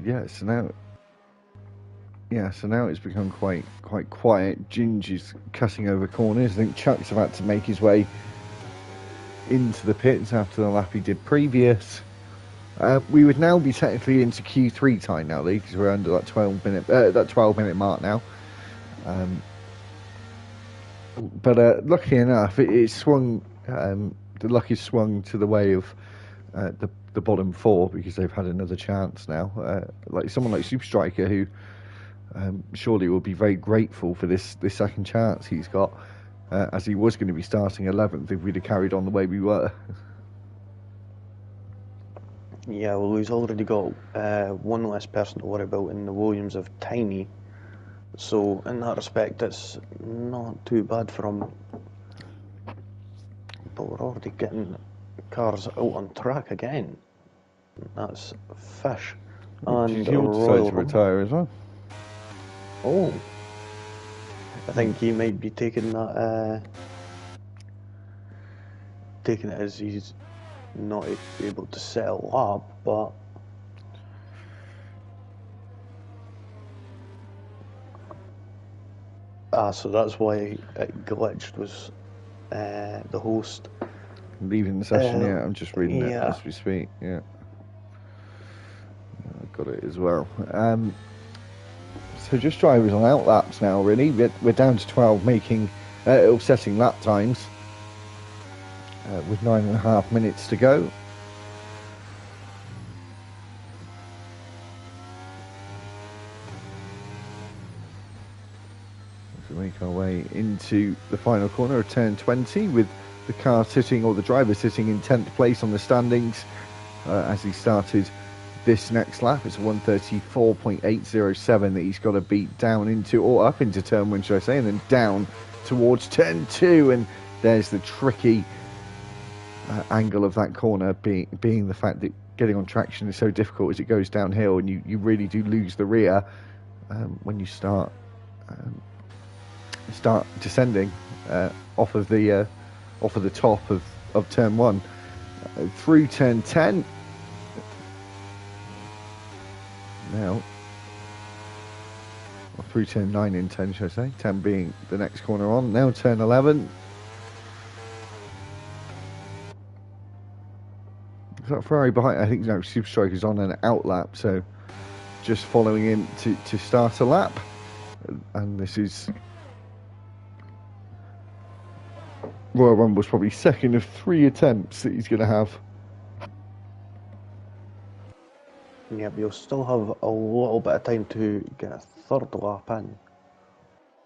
Yeah, so now it's become quite quiet. Ginger's cutting over corners. I think Chuck's about to make his way into the pits after the lap he did previous. We would now be technically into Q3 time now, Lee, because we're under that 12-minute mark now. But luckily enough, it swung. The luck is swung to the way of the bottom four, because they've had another chance now. Like someone like Super Striker, who surely will be very grateful for this second chance he's got, as he was going to be starting 11th if we'd have carried on the way we were. Yeah, well, he's already got one less person to worry about in the Williams of Tiny, so in that respect it's not too bad for him. But we're already getting cars out on track again. That's Fish and He'll decide Royal to retire as well. Oh, I think he might be taking that, taking it as he's not able to settle up, but so that's why it glitched, was the host Leaving the session, yeah, I'm just reading it yeah. as we speak, yeah. I've got it as well. So just drivers on out laps now, really. We're down to 12, setting lap times, with 9.5 minutes to go. As we make our way into the final corner of turn 20, with the car sitting, or the driver sitting in 10th place on the standings, as he started this next lap. It's a 134.807 that he's got to beat down into, or up into turn 1, should I say, and then down towards turn 2. And there's the tricky angle of that corner, being the fact that getting on traction is so difficult as it goes downhill, and you really do lose the rear when you start descending off of the top of turn 1 through turn 10. Now, or through turn 9 in 10, should I say, 10 being the next corner on. Now turn 11. Is that Ferrari behind? I think no, Super Striker's on an out lap, so just following in to start a lap. And this is Royal Rumble's probably second of 3 attempts that he's going to have. Yeah, but you'll still have a little bit of time to get a third lap in,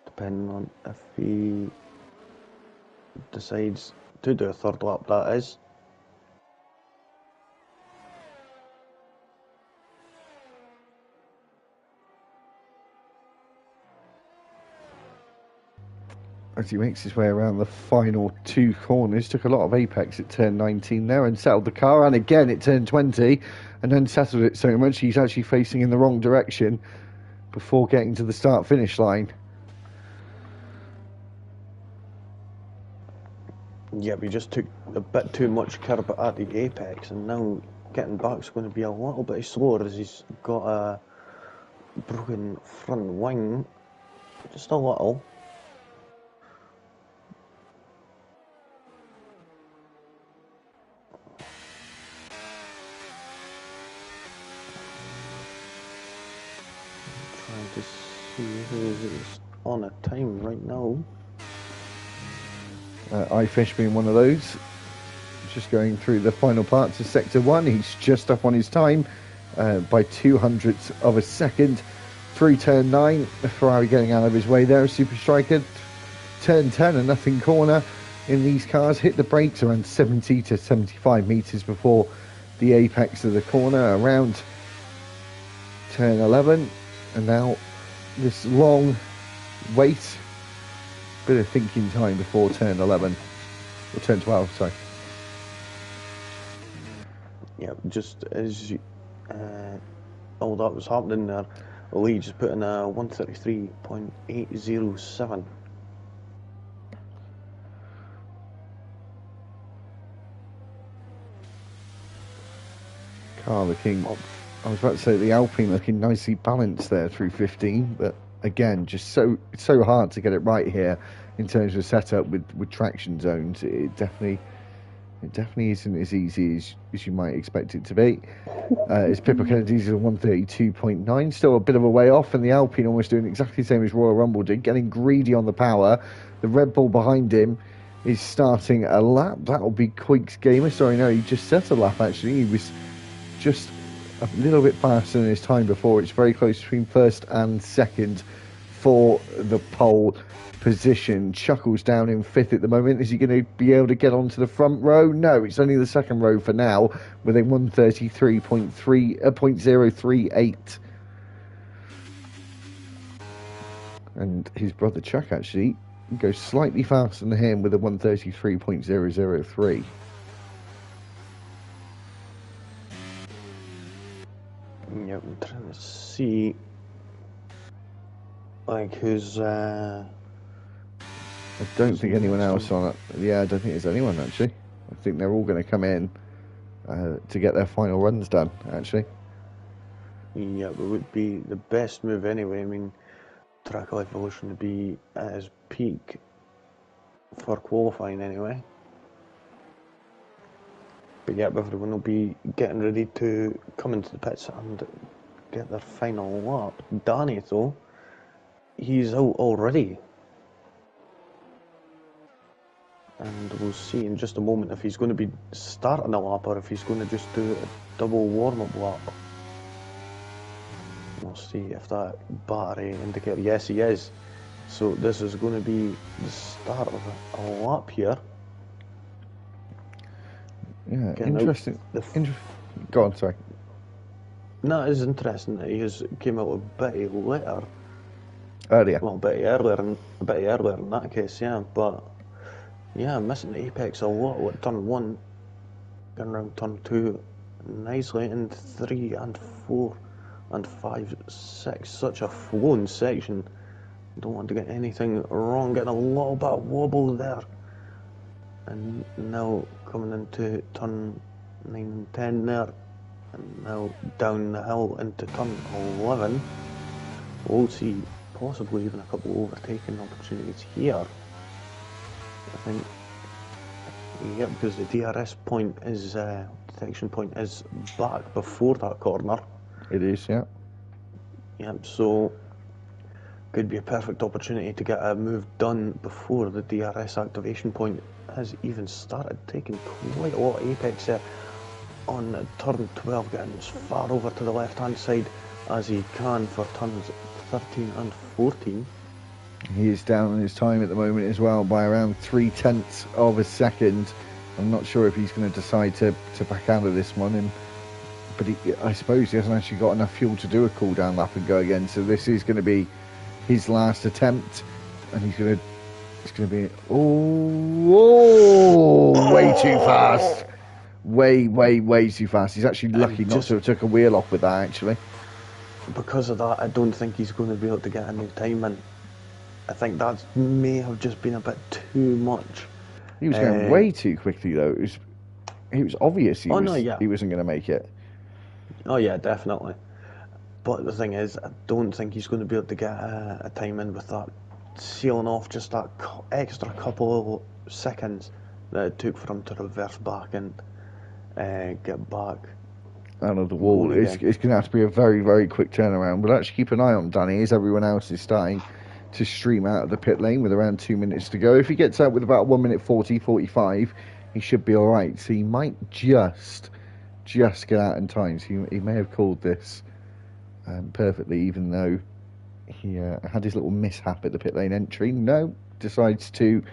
depending on if he decides to do a third lap, that is. As he makes his way around the final 2 corners, took a lot of apex at turn 19 there, and settled the car, and again at turn 20, and then settled it so much he's actually facing in the wrong direction before getting to the start-finish line. Yeah, but he just took a bit too much curb at the apex, and now getting back's going to be a little bit slower, as he's got a broken front wing, just a little. Trying to see who's on a time right now. iFish being one of those. Just going through the final parts of Sector 1. He's just up on his time by 200ths of a second. Through turn 9, Ferrari getting out of his way there. Super Striker, turn 10, a nothing corner in these cars. Hit the brakes around 70 to 75 metres before the apex of the corner, around turn 11. And now this long wait, bit of thinking time before turn 11, or turn 12, sorry. Yeah, just as all that was happening there, Lee just put in a 133.807. Car looking, I was about to say the Alpine looking nicely balanced there through 15, but again, just it's so hard to get it right here in terms of setup with traction zones. It definitely isn't as easy as you might expect it to be. It's Pippa Kennedy's 132.9, still a bit of a way off, and the Alpine almost doing exactly the same as Royal Rumble did, getting greedy on the power. The Red Bull behind him is starting a lap. That'll be Quig's Gamer. Sorry, no, he just set a lap actually. He was just a little bit faster than his time before. It's very close between first and second for the pole position. Chuckles down in fifth at the moment. Is he going to be able to get onto the front row? No, it's only the second row for now with a 133.038. And his brother Chuck actually goes slightly faster than him with a 133.003. Yep, I'm trying to see like who's I don't think anyone else on it. Yeah, I don't think there's anyone actually. I think they're all going to come in to get their final runs done actually. Yeah, it would be the best move anyway. I mean, Track Evolution would be at his peak for qualifying anyway. But yeah, everyone will be getting ready to come into the pits and get their final lap. Danny, though, he's out already. And we'll see in just a moment if he's going to be starting a lap or if he's going to just do a double warm-up lap. We'll see if that battery indicator, yes he is. So this is going to be the start of a lap here. Yeah, interesting. Go on, sorry. No, it's interesting that he came out a bit later. Earlier. Well, a bit earlier in that case, yeah. But yeah, missing the apex a lot with turn 1, going around turn 2 nicely, and 3 and 4 and 5, 6. Such a flowing section. Don't want to get anything wrong. Getting a little bit of wobble there. And now coming into turn 9 and 10 there, and now down the hill into turn 11. We'll see possibly even a couple of overtaking opportunities here. I think, yeah, because the DRS point is, detection point is back before that corner. It is, yeah. Yep, so could be a perfect opportunity to get a move done before the DRS activation point has even started. Taking quite a lot of apex there on turn 12, getting as far over to the left hand side as he can for turns 13 and 14. He is down on his time at the moment as well by around 0.3 of a second. I'm not sure if he's going to decide to back out of this one, but I suppose he hasn't actually got enough fuel to do a cool down lap and go again, so this is going to be his last attempt, and it's going to be way too fast, way too fast. He's actually lucky not to have took a wheel off with that actually. Because of that, I don't think he's going to be able to get a new time in. I think that may have just been a bit too much. He was going way too quickly though. It was obvious he wasn't going to make it. Oh yeah, definitely. But the thing is, I don't think he's going to be able to get a time in with that sealing off just that extra couple of seconds that it took for him to reverse back and get back out of the wall. It's going to have to be a very, very quick turnaround. But actually keep an eye on Danny as everyone else is starting to stream out of the pit lane with around 2 minutes to go. If he gets out with about 1 minute 40, 45, he should be alright. So he might just get out in time. So he may have called this perfectly, even though he had his little mishap at the pit lane entry. No, decides to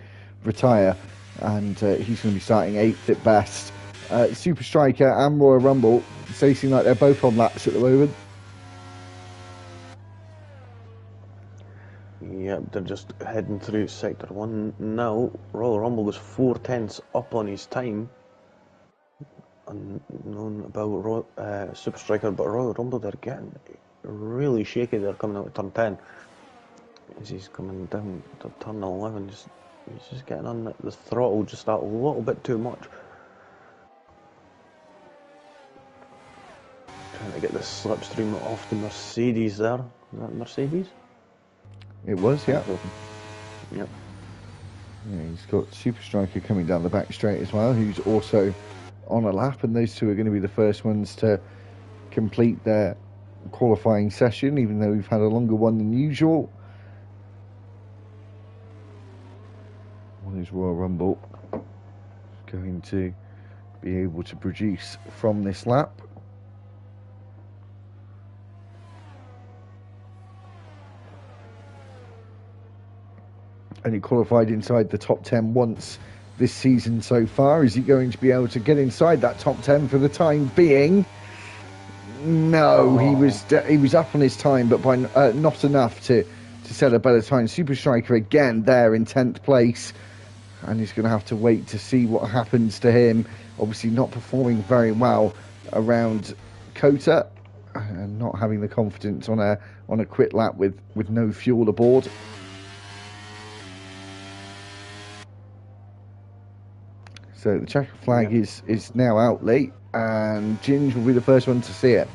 retire, and he's going to be starting 8th at best. Super Striker and Royal Rumble, they seem like they're both on laps at the moment. Yep, they're just heading through Sector 1 now. Royal Rumble was 4/10 up on his time. Unknown about Super Striker, but Royal Rumble, they're getting really shaky. They're coming out of turn 10 as he's coming down to turn 11. He's just getting on the throttle just that little bit too much. to get the slipstream off the Mercedes there. Is that Mercedes? It was, yeah. Yep. Yeah, he's got Super Striker coming down the back straight as well, who's also on a lap, and those two are going to be the first ones to complete their qualifying session, even though we've had a longer one than usual. What is Royal Rumble going to be able to produce from this lap? Only qualified inside the top 10 once this season so far. Is he going to be able to get inside that top 10 for the time being? No, he was up on his time, but by not enough to set a better time. Super Striker again there in 10th place, and he's going to have to wait to see what happens to him. Obviously not performing very well around Kota, and not having the confidence on a quit lap with no fuel aboard. So the checker flag is now out late, and Ginge will be the first one to see it.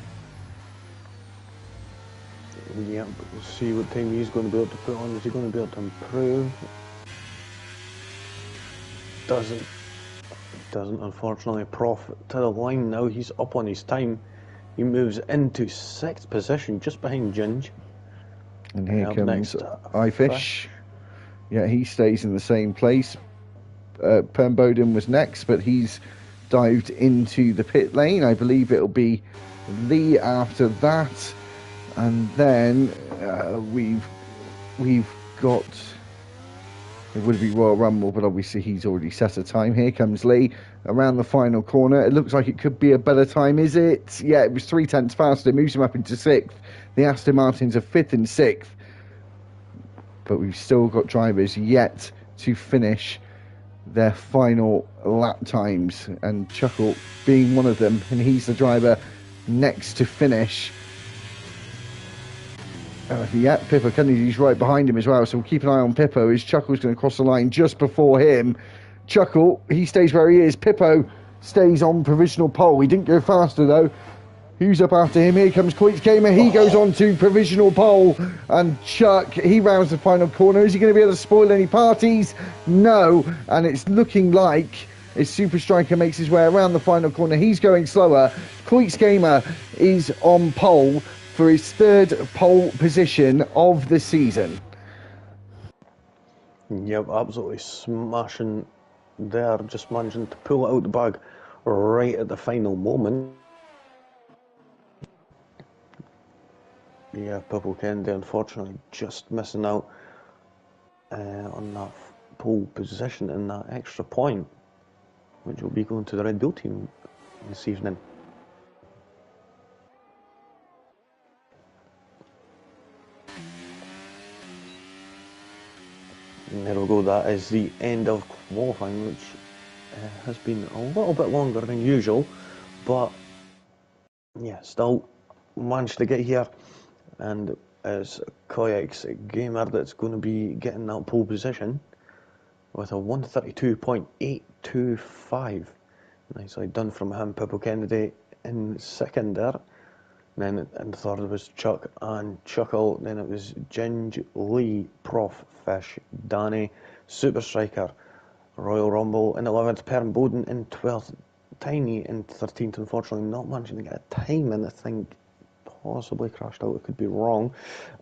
Yeah, but we'll see what time he's going to be able to put on. Is he going to be able to improve? Doesn't unfortunately. Prof to the line now. He's up on his time. He moves into 6th position, just behind Ginge. And here comes iFish. Yeah, he stays in the same place. Permboden was next, but he's dived into the pit lane. I believe it'll be Lee after that, and then we've got, it would be Royal Rumble, but obviously he's already set a time. Here comes Lee around the final corner. It looks like it could be a better time, is it? Yeah, it was 0.3 faster. Moves him up into 6th. The Aston Martins are 5th and 6th, but we've still got drivers yet to finish their final lap times, and Chuckle being one of them, and he's the driver next to finish. Yeah, Pippo Kennedy's right behind him as well, so we'll keep an eye on Pippo as Chuckle's going to cross the line just before him. Chuckle, he stays where he is. Pippo stays on provisional pole. He didn't go faster though. Who's up after him? Here comes Queets Gamer. He goes on to provisional pole. And Chuck, he rounds the final corner. Is he going to be able to spoil any parties? No. And it's looking like, as Super Striker makes his way around the final corner, he's going slower. Queets Gamer is on pole for his 3rd pole position of the season. Yep, absolutely smashing there. Just managing to pull it out the bag right at the final moment. Yeah, Purple Kennedy unfortunately just missing out on that pole position and that extra point, which will be going to the Red Bull team this evening. And there we go, that is the end of qualifying, which has been a little bit longer than usual, but yeah, still managed to get here. And it's Koyak's Gamer that's going to be getting that pole position with a 132.825. Nicely done from him. Pippo Kennedy in 2nd there. And then in 3rd was Chuck and Chuckle. Then it was Ginge, Lee, Prof, Fish, Danny, Super Striker, Royal Rumble in 11th, Perm Bowden in 12th, Tiny in 13th. Unfortunately, not managing to get a time in, I think. Possibly crashed out, it could be wrong.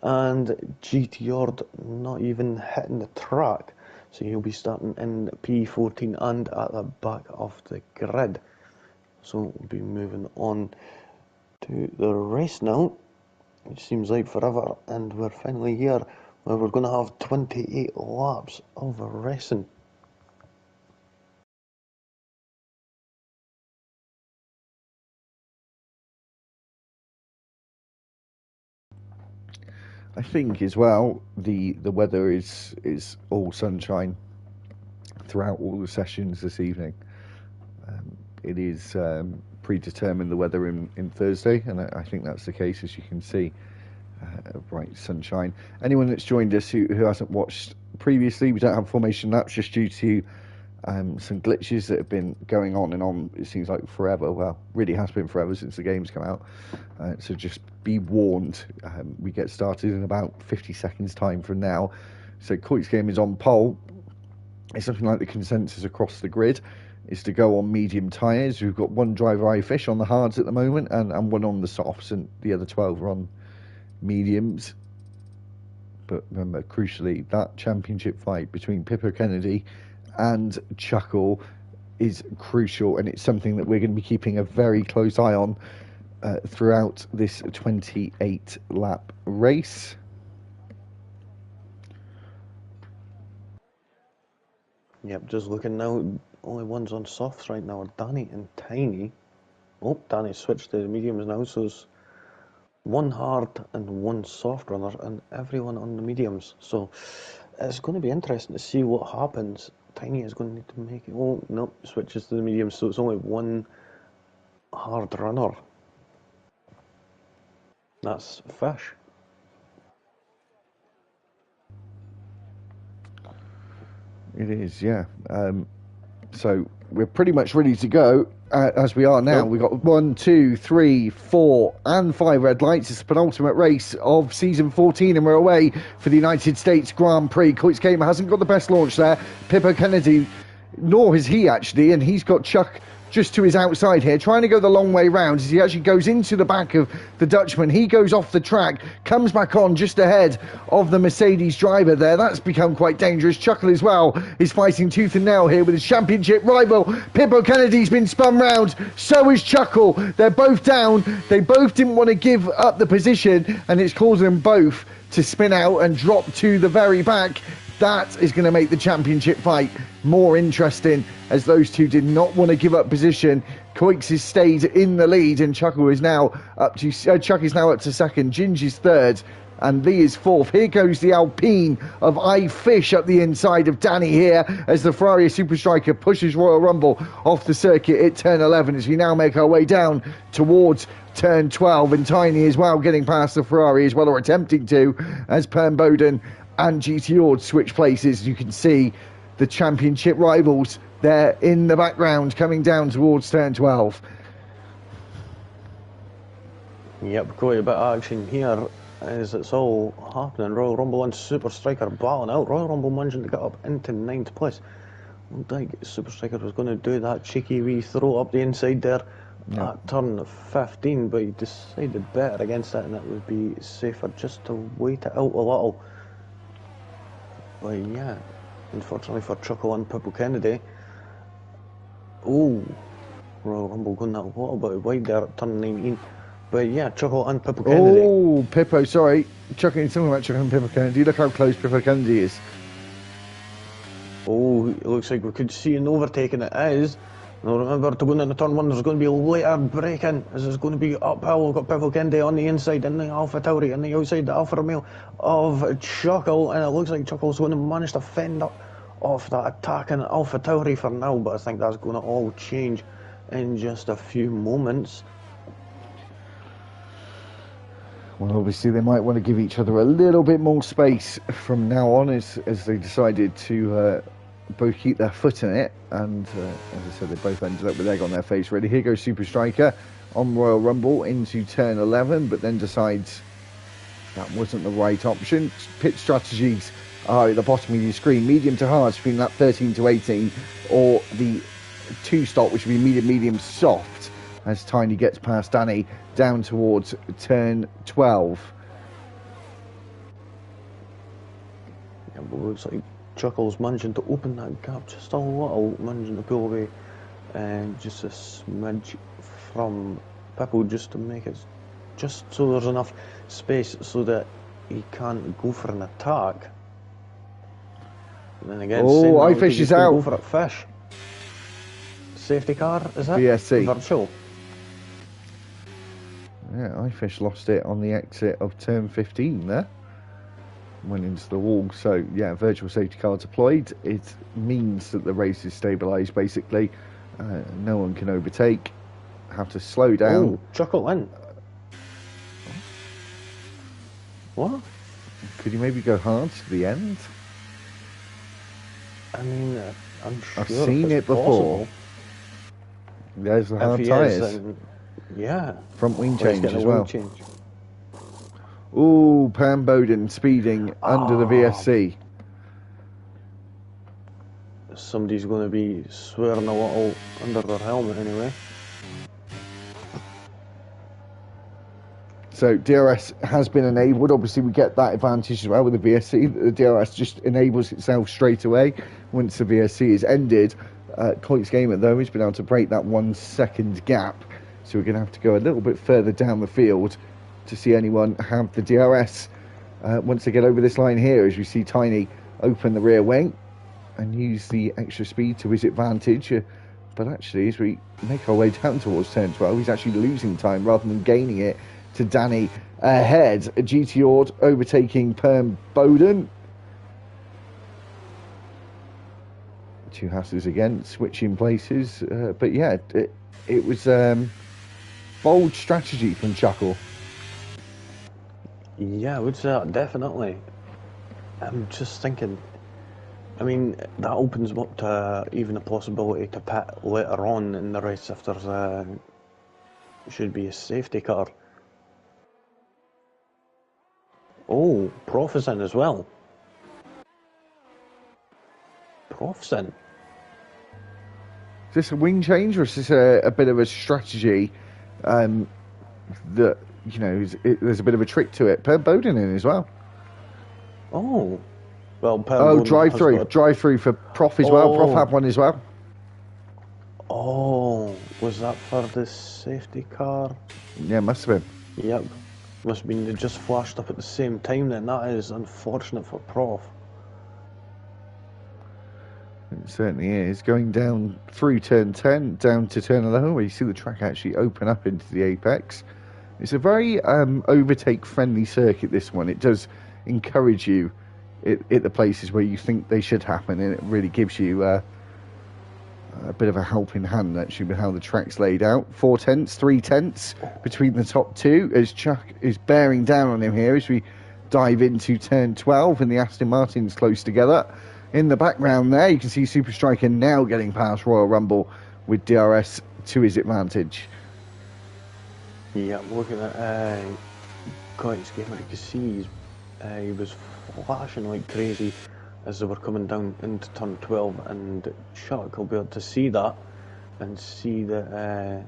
And GT Ord not even hitting the track, so he'll be starting in P14 and at the back of the grid. So we'll be moving on to the race now, which seems like forever, and we're finally here where we're going to have 28 laps of racing. I think as well the weather is all sunshine throughout all the sessions this evening. It is predetermined, the weather in Thursday, and I think that's the case, as you can see. Bright sunshine. Anyone that's joined us who hasn't watched previously, we don't have formation laps just due to some glitches that have been going on and on, it seems like forever. Well, really has been forever since the game's come out. So just be warned, we get started in about 50 seconds time from now. So Coit's game is on pole. It's something like the consensus across the grid is to go on medium tyres. We've got one driver iFish on the hards at the moment and one on the softs, and the other 12 are on mediums. But remember, crucially, that championship fight between Pippo Kennedy and Chuckle is crucial, and it's something that we're going to be keeping a very close eye on throughout this 28 lap race. Yep, just looking now, only ones on softs right now are Danny and Tiny. Oh, Danny switched to the mediums now, so it's one hard and one soft runner and everyone on the mediums. So it's going to be interesting to see what happens. Tiny is going to need to make it. Oh, no, switches to the mediums, so it's only one hard runner. That's Fish. It is, yeah. So we're pretty much ready to go as we are now. Cool. We've got 1, 2, 3, 4 and 5 red lights. It's the penultimate race of season 14 and we're away for the United States Grand Prix. Coit's game hasn't got the best launch there. Pippo Kennedy, nor has he actually, and he's got Chuck just to his outside here, trying to go the long way round as he actually goes into the back of the Dutchman. He goes off the track, comes back on just ahead of the Mercedes driver there. That's become quite dangerous. Chuckle as well is fighting tooth and nail here with his championship rival. Pippo Kennedy's been spun round, so is Chuckle. They're both down. They both didn't want to give up the position, and it's causing them both to spin out and drop to the very back. That is going to make the championship fight more interesting, as those two did not want to give up position. Coix has stayed in the lead, and Chuckle is now up to Chuck is now up to second. Ginge is third, and Lee is fourth. Here goes the Alpine of iFish up the inside of Danny here, as the Ferrari Super Striker pushes Royal Rumble off the circuit at turn 11, as we now make our way down towards turn 12, and Tiny as well getting past the Ferrari as well, or attempting to, as Pern Bowden and GT Ord switch places. You can see the championship rivals there in the background coming down towards turn 12. Yep, quite a bit of action here as it's all happening. Royal Rumble and Super Striker battling out. Royal Rumble managing to get up into 9th place. I don't think Super Striker was going to do that cheeky wee throw up the inside there at turn 15, but he decided better against that, and it would be safer just to wait it out a little. But yeah, unfortunately for Chuckle and Pippo Kennedy. Oh, Royal Rumble going that a little bit wide there at turn 19. But yeah, Chuckle and Pippo Kennedy. Oh, Pippo, sorry. Chuckle, something about Chuckle and Pippo Kennedy. Look how close Pippo Kennedy is. Oh, it looks like we could see an overtaking. It is. Now remember, to go into turn 1, there's going to be a later braking, as it's going to be uphill. We've got Pippo Kennedy on the inside, and the Alpha Tauri on the outside, the Alfa Romeo of Chuckle, and it looks like Chuckle's going to manage to fend off that attacking Alpha Tauri for now, but I think that's going to all change in just a few moments. Well, obviously they might want to give each other a little bit more space from now on, as they decided to both keep their foot in it, and as I said, they both ended up with egg on their face ready. Here goes Super Striker on Royal Rumble into turn 11, but then decides that wasn't the right option. Pit strategies are at the bottom of your screen. Medium to hard between lap 13 to 18, or the 2-stop, which would be medium soft, as Tiny gets past Danny down towards turn 12. Yeah, but it looks like Chuckle's managing to open that gap just a little, managing to pull away just a smidge from Pippo, just to make it, just so there's enough space so that he can't go for an attack. And then again, iFish is out. Go for a Fish. Safety car, is it? VSC. Virtual. Yeah, iFish lost it on the exit of turn 15 there. Went into the wall, so yeah, virtual safety car deployed. It means that the race is stabilised basically. No one can overtake. Have to slow down. Oh, Chuckle in. What? Could you maybe go hard to the end? I mean, I'm I've sure seen if it it's before. possible. There's the If hard he tyres. is, then yeah. Front wing Oh, he's change getting a as wing well. change. Ooh, Pam Bowden speeding under the Ah, VSC. somebody's going to be swearing a little under their helmet anyway. So DRS has been enabled. Obviously, we get that advantage as well with the VSC. The DRS just enables itself straight away once the VSC is ended. Coit's Gamer, though, has been able to break that 1 second gap. So we're going to have to go a little bit further down the field to see anyone have the DRS. Once they get over this line here, as we see Tiny open the rear wing and use the extra speed to his advantage. But actually, as we make our way down towards turn 12, he's actually losing time rather than gaining it to Danny ahead. GT Ord overtaking Perm Bowden. Two Hasses again, switching places. But yeah, it was bold strategy from Chuckle. Yeah, I would say that, definitely. I'm just thinking, I mean, that opens up to even a possibility to pit later on in the race if there's should be a safety car. Oh, Prof is in as well. Prof's in. Is this a wing change or is this a bit of a strategy that, you know, there's a bit of a trick to it? Perm Bowden in as well. Oh. Well, drive through for Prof as well. Prof had one as well. Oh, was that for the safety car? Yeah, must have been. Yep. Must have been, they just flashed up at the same time then. That is unfortunate for Prof. It certainly is. Going down through turn 10, down to turn 11, where you see the track actually open up into the apex. It's a very overtake-friendly circuit, this one. It does encourage you at the places where you think they should happen, and it really gives you a bit of a helping hand, actually, with how the track's laid out. 4 tenths, 3 tenths between the top two, as Chuck is bearing down on him here as we dive into turn 12, and the Aston Martin's close together. In the background there, you can see Super Striker now getting past Royal Rumble with DRS to his advantage. Yeah, looking at Coit's Gamer, you can see he was flashing like crazy as they were coming down into turn 12, and Chuck will be able to see that and see that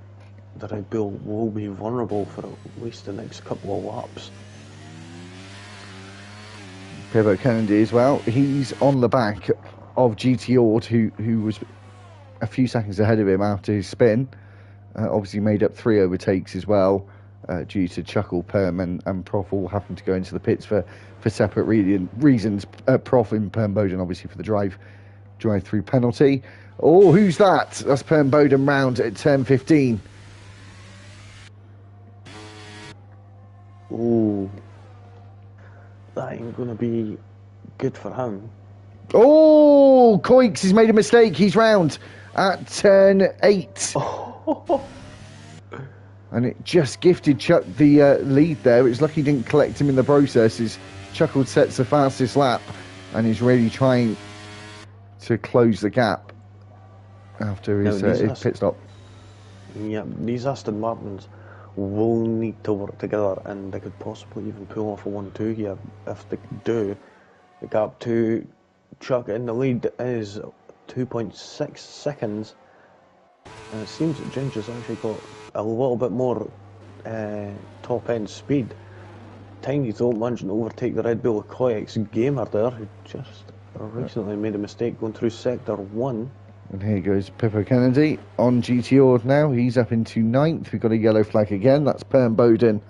the Red Bull will be vulnerable for at least the next couple of laps. Pivot Kennedy as well. He's on the back of GT Ord, who was a few seconds ahead of him after his spin. Obviously made up 3 overtakes as well, due to Chuckle, Perm and Prof all having to go into the pits for separate reasons. Prof and Perm Bowden obviously for the drive-through penalty. Oh, who's that? That's Perm Bowden round at turn 15. Ooh. That ain't going to be good for him. Oh, Coix has made a mistake. He's round at turn 8. And it just gifted Chuck the lead there. It's lucky he didn't collect him in the process, as Chuckle sets the fastest lap and is really trying to close the gap after his pit stop. Yeah, these Aston Martins will need to work together, and they could possibly even pull off a 1-2 here. If they do, the gap to Chuck in the lead is 2.6 seconds, and it seems that Ginger's actually got a little bit more top end speed. Tiny though managing to overtake the Red Bull Coix Gamer there, who just recently made a mistake going through sector 1. And here goes Pippo Kennedy on GT Ord now. He's up into 9th. We've got a yellow flag again. That's Perm Bowden.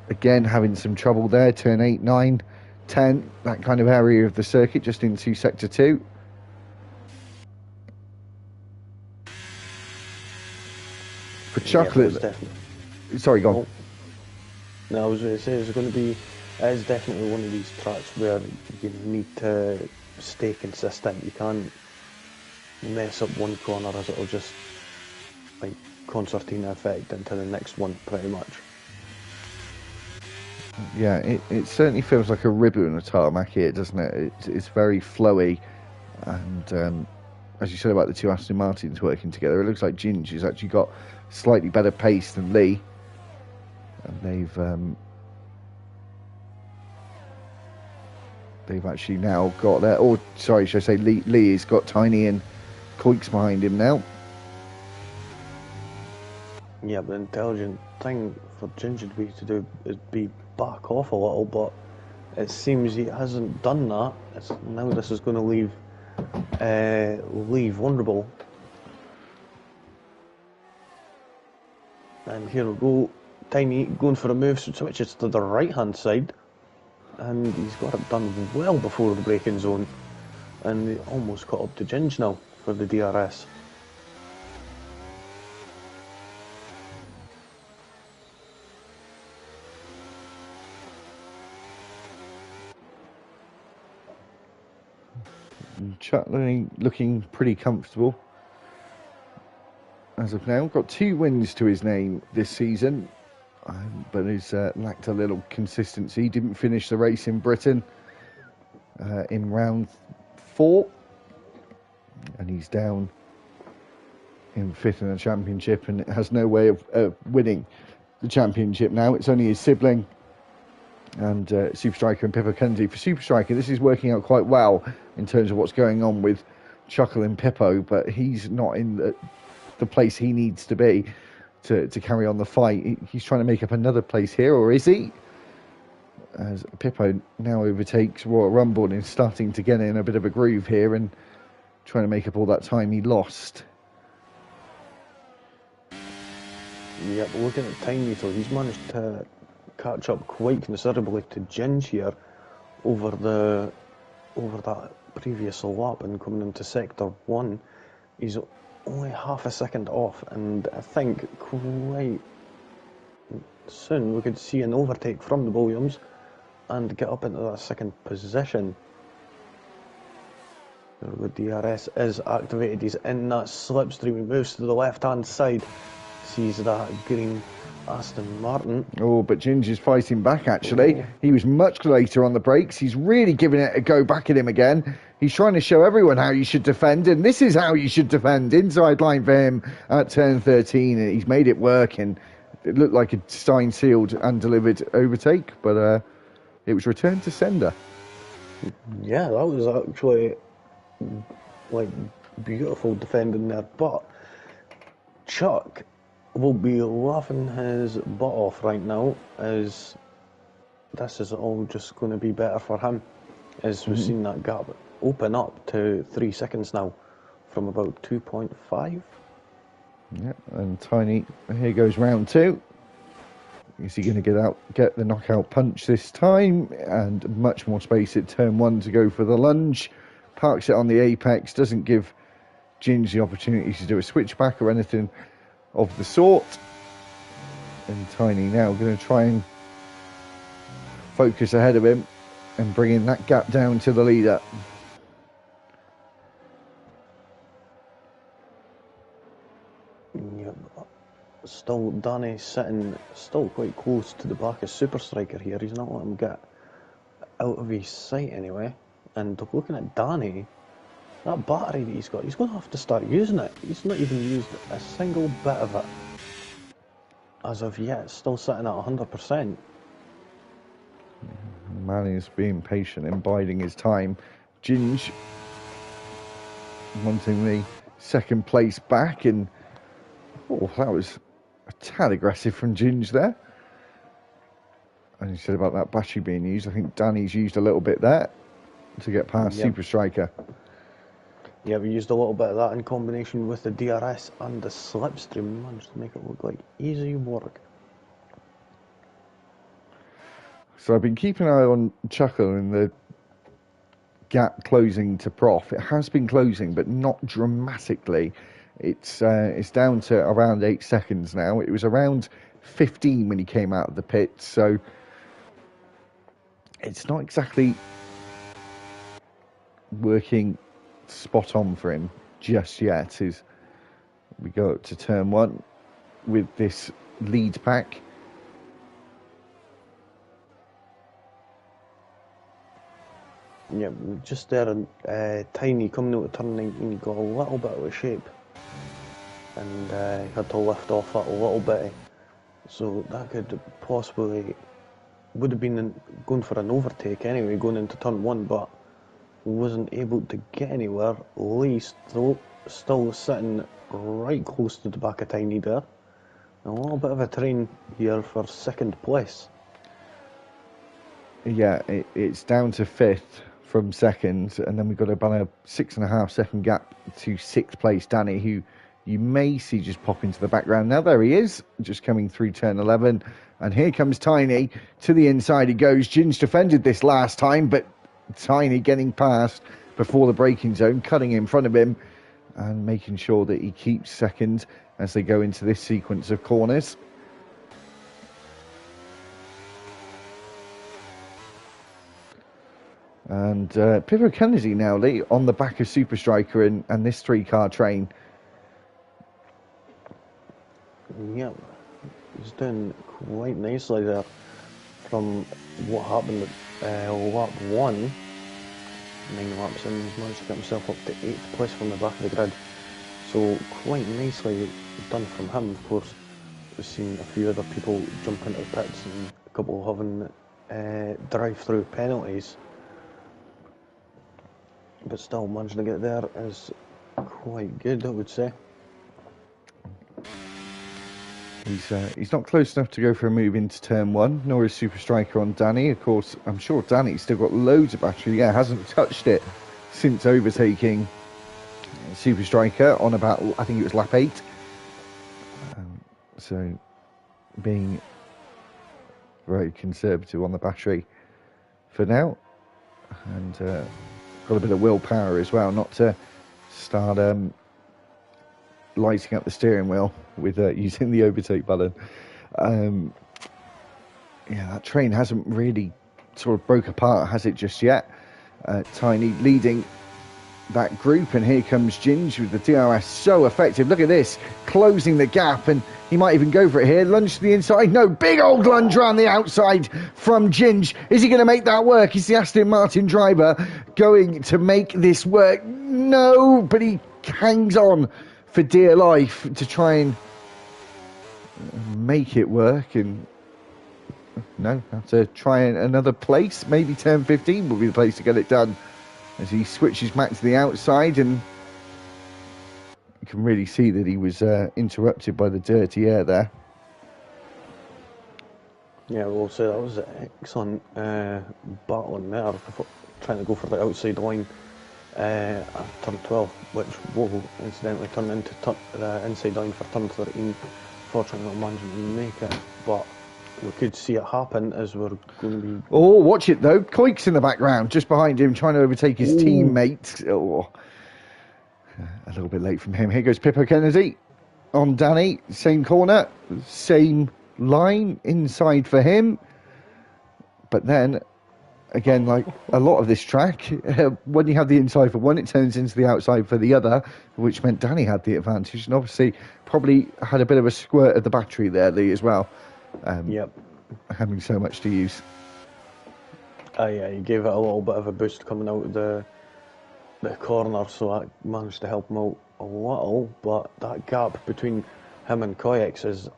Again, having some trouble there. Turn 8, 9, 10. That kind of area of the circuit, just into sector 2. For Chocolate. Yeah, sorry, go on. No, I was going to say it's going to be. It's definitely one of these tracks where you need to stay consistent. You can't mess up one corner, as it'll just like concertina effect into the next one pretty much. Yeah, it certainly feels like a ribbon on a tarmac here, doesn't it? It's very flowy, and as you said about the two Aston Martins working together, it looks like Ginge has actually got slightly better pace than Lee. And they've actually now got their, or sorry, should I say Lee has got Tiny and Coix behind him now. Yeah, the intelligent thing for Ginger to do is be back off a little, but it seems he hasn't done that. Now this is going to leave vulnerable. And here we go, Tiny going for a move, switches to the right hand side, and he's got it done well before the braking zone, and he almost caught up to Ginge now for the DRS. Chutley looking pretty comfortable as of now. Got 2 wins to his name this season, but he's lacked a little consistency. Didn't finish the race in Britain in round 4, and he's down in 5th in the championship and has no way of winning the championship now. It's only his sibling and Super Striker and Pippo Kenzie. For Super Striker, this is working out quite well in terms of what's going on with Chuckle and Pippo, but he's not in the place he needs to be to carry on the fight. He's trying to make up another place here, or is he? As Pippo now overtakes Royal Rumble and is starting to get in a bit of a groove here and trying to make up all that time he lost. Yeah, but looking at Tiny, so he's managed to catch up quite considerably to Ginge here over that previous lap, and coming into sector 1 he's only half a second off, and I think quite soon we could see an overtake from the Williams and get up into that second position. The DRS is activated, he's in that slipstream, he moves to the left hand side, sees that green Aston Martin. Oh, but Ginger's fighting back actually. He was much later on the brakes. He's really giving it a go back at him again. He's trying to show everyone how you should defend, and this is how you should defend. Inside line for him at turn 13, and he's made it work, and it looked like a Stein sealed and delivered overtake, but it was returned to sender. Yeah, that was actually like beautiful defending there, but Chuck will be laughing his butt off right now, as this is all just going to be better for him, as we've seen that gap open up to 3 seconds now from about 2.5. Yeah, and Tiny, here goes round 2. Is he going to get the knockout punch this time? And much more space at turn 1 to go for the lunge. Parks it on the apex, doesn't give Ginge the opportunity to do a switchback or anything of the sort. And Tiny now going to try and focus ahead of him and bringing that gap down to the leader. Yep. Still Danny sitting still quite close to the back of Super Striker here. He's not letting him get out of his sight anyway. And looking at Danny, that battery that he's got, he's going to have to start using it. He's not even used a single bit of it as of yet, still sitting at 100%. Man is being patient and biding his time. Ginge wanting the second place back, and that was a tad aggressive from Ginge there. And you said about that battery being used, I think Danny's used a little bit there to get past Super Striker. Yeah, we used a little bit of that in combination with the DRS and the slipstream. Managed to make it look like easy work. So I've been keeping an eye on Chuckle and the gap closing to Prof. It has been closing, but not dramatically. It's down to around 8 seconds now. It was around 15 when he came out of the pit, so it's not exactly working spot on for him just yet. As we go up to turn 1 with this lead pack. Yeah, just there, and Tiny coming out of turn 19 got a little bit out of shape, and he had to lift off that a little bit. So that could possibly would have been going for an overtake anyway, going into turn 1, but wasn't able to get anywhere. Lee still sitting right close to the back of Tiny there. A little bit of a train here for second place. Yeah, it's down to 5th from second, and then we've got about a 6.5 second gap to 6th place Danny, who you may see just pop into the background. Now there he is, just coming through turn 11, and here comes Tiny. To the inside he goes. Ginge defended this last time, but Tiny getting past before the braking zone, cutting in front of him and making sure that he keeps second as they go into this sequence of corners. And Pippo Kennedy now, Lee, on the back of Super Striker and this 3-car train. Yep, he's doing quite nicely there from what happened at lap 1. 9 laps in, he's managed to get himself up to 8th place from the back of the grid. So quite nicely done from him. Of course, we've seen a few other people jump into the pits and a couple having drive-through penalties. But still managing to get there is quite good, I would say. He's not close enough to go for a move into turn 1, nor is Super Striker on Danny. Of course, I'm sure Danny's still got loads of battery. Yeah, hasn't touched it since overtaking Super Striker on about, I think it was lap 8. So being very conservative on the battery for now, and got a bit of willpower as well not to start lighting up the steering wheel with using the overtake button. Yeah, that train hasn't really sort of broke apart, has it, just yet? Tiny leading that group, and here comes Ginge with the DRS, so effective. Look at this, closing the gap, and he might even go for it here. Lunge to the inside. No, big old lunge around the outside from Ginge. Is he going to make that work? Is the Aston Martin driver going to make this work? No, but he hangs on for dear life to try and make it work. And no, have to try another place. Maybe turn 15 will be the place to get it done, as he switches back to the outside, and you can really see that he was interrupted by the dirty air there. Yeah, we'll say that was an excellent battling there, trying to go for the outside line at turn 12, which will incidentally turn into the inside line for turn 13. Fortunately, not managing to make it, but we could see it happen as we're going to be... Oh, watch it though. Koik's in the background, just behind him, trying to overtake his teammate. Oh, a little bit late from him. Here goes Pippo Kennedy on Danny. Same corner, same line inside for him. But then, again, like a lot of this track, when you have the inside for one, it turns into the outside for the other, which meant Danny had the advantage, and obviously probably had a bit of a squirt of the battery there, Lee, as well. Yep. Having so much to use. Yeah, he gave it a little bit of a boost coming out of the corner, so that managed to help him out a little, but that gap between him and Koyx has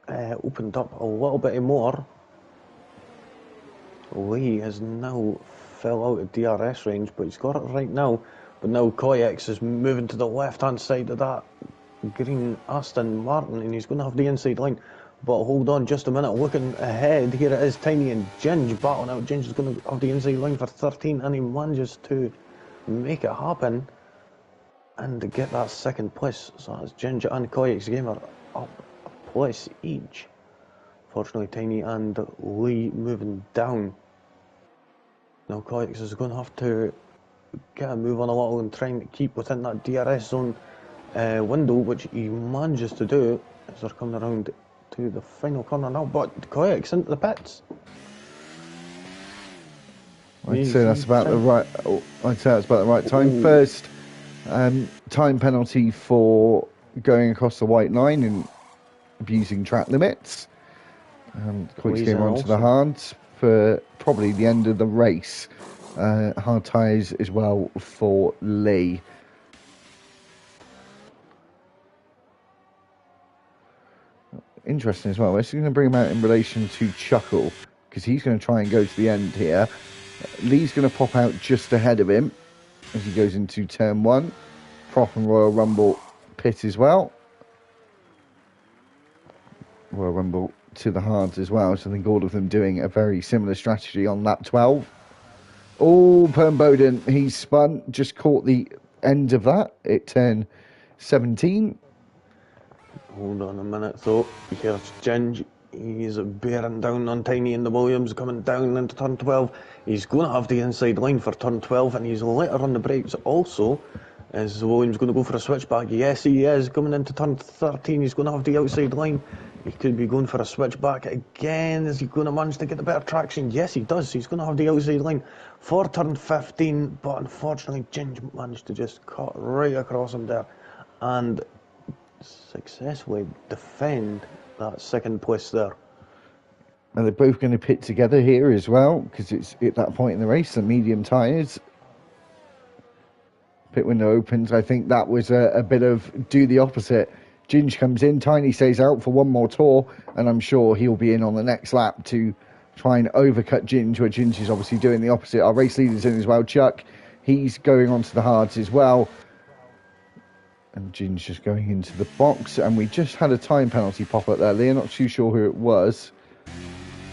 opened up a little bit more. Lee has now fell out of DRS range, but he's got it right now. But now Koyx is moving to the left-hand side of that green Aston Martin, and he's going to have the inside line. But hold on just a minute, looking ahead, here it is, Tiny and Ginge battling out. Ginge is going to have the inside line for 13, and he manages to make it happen and to get that second place. So that's Ginge and Koyx Gamer up a place each. Fortunately, Tiny and Lee moving down. Now Koyx is going to have to get a move on a little and try and keep within that DRS zone window, which he manages to do as they're coming around to the final corner now. But Koyx into the pits. I'd say that's about the right. I'd say that's about the right time. First time penalty for going across the white line and abusing track limits. And Koik's came onto the hard for probably the end of the race. hard tyres as well for Lee. Interesting as well. We're going to bring him out in relation to Chuckle, because he's going to try and go to the end here. Lee's going to pop out just ahead of him as he goes into turn 1. Prop and Royal Rumble pit as well. Royal Rumble to the hards as well. So I think all of them doing a very similar strategy on lap 12. Oh, Perm Bowden, he's spun, just caught the end of that at turn 17. Hold on a minute, though. Here's Ginge. He's bearing down on Tiny and the Williams, coming down into turn 12. He's going to have the inside line for turn 12, and he's later on the brakes also. Is Williams going to go for a switchback? Yes, he is. Coming into turn 13, he's going to have the outside line. He could be going for a switchback again. Is he going to manage to get the better traction? Yes, he does. He's going to have the outside line for turn 15, but unfortunately, Ginge managed to just cut right across him there and successfully defend that second place there. And they're both going to pit together here as well, because it's at that point in the race, the medium tyres. Pit window opens. I think that was a bit of do the opposite. Ginge comes in, Tiny stays out for one more tour, and I'm sure he'll be in on the next lap to try and overcut Ginge, where Ginge is obviously doing the opposite. Our race leader's in as well, Chuck. He's going onto the hards as well. And Ginge just going into the box, and we just had a time penalty pop up there. Lee, I'm not too sure who it was.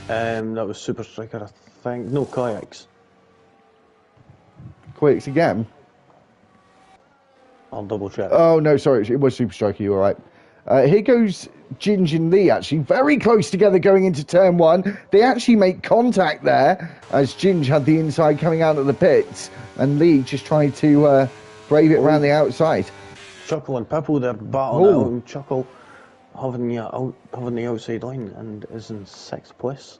That was Super Striker, I think. No, Kayaks. Quakes again? I'll double check. Oh, no, sorry, it was Super Striker, you're right. Here goes Ginge and Lee, actually, very close together going into turn 1. They actually make contact there, as Ginge had the inside coming out of the pits, and Lee just tried to brave it around the outside. Chuckle and Pipple, they're battling out, and Chuckle having the outside line and is in 6th place.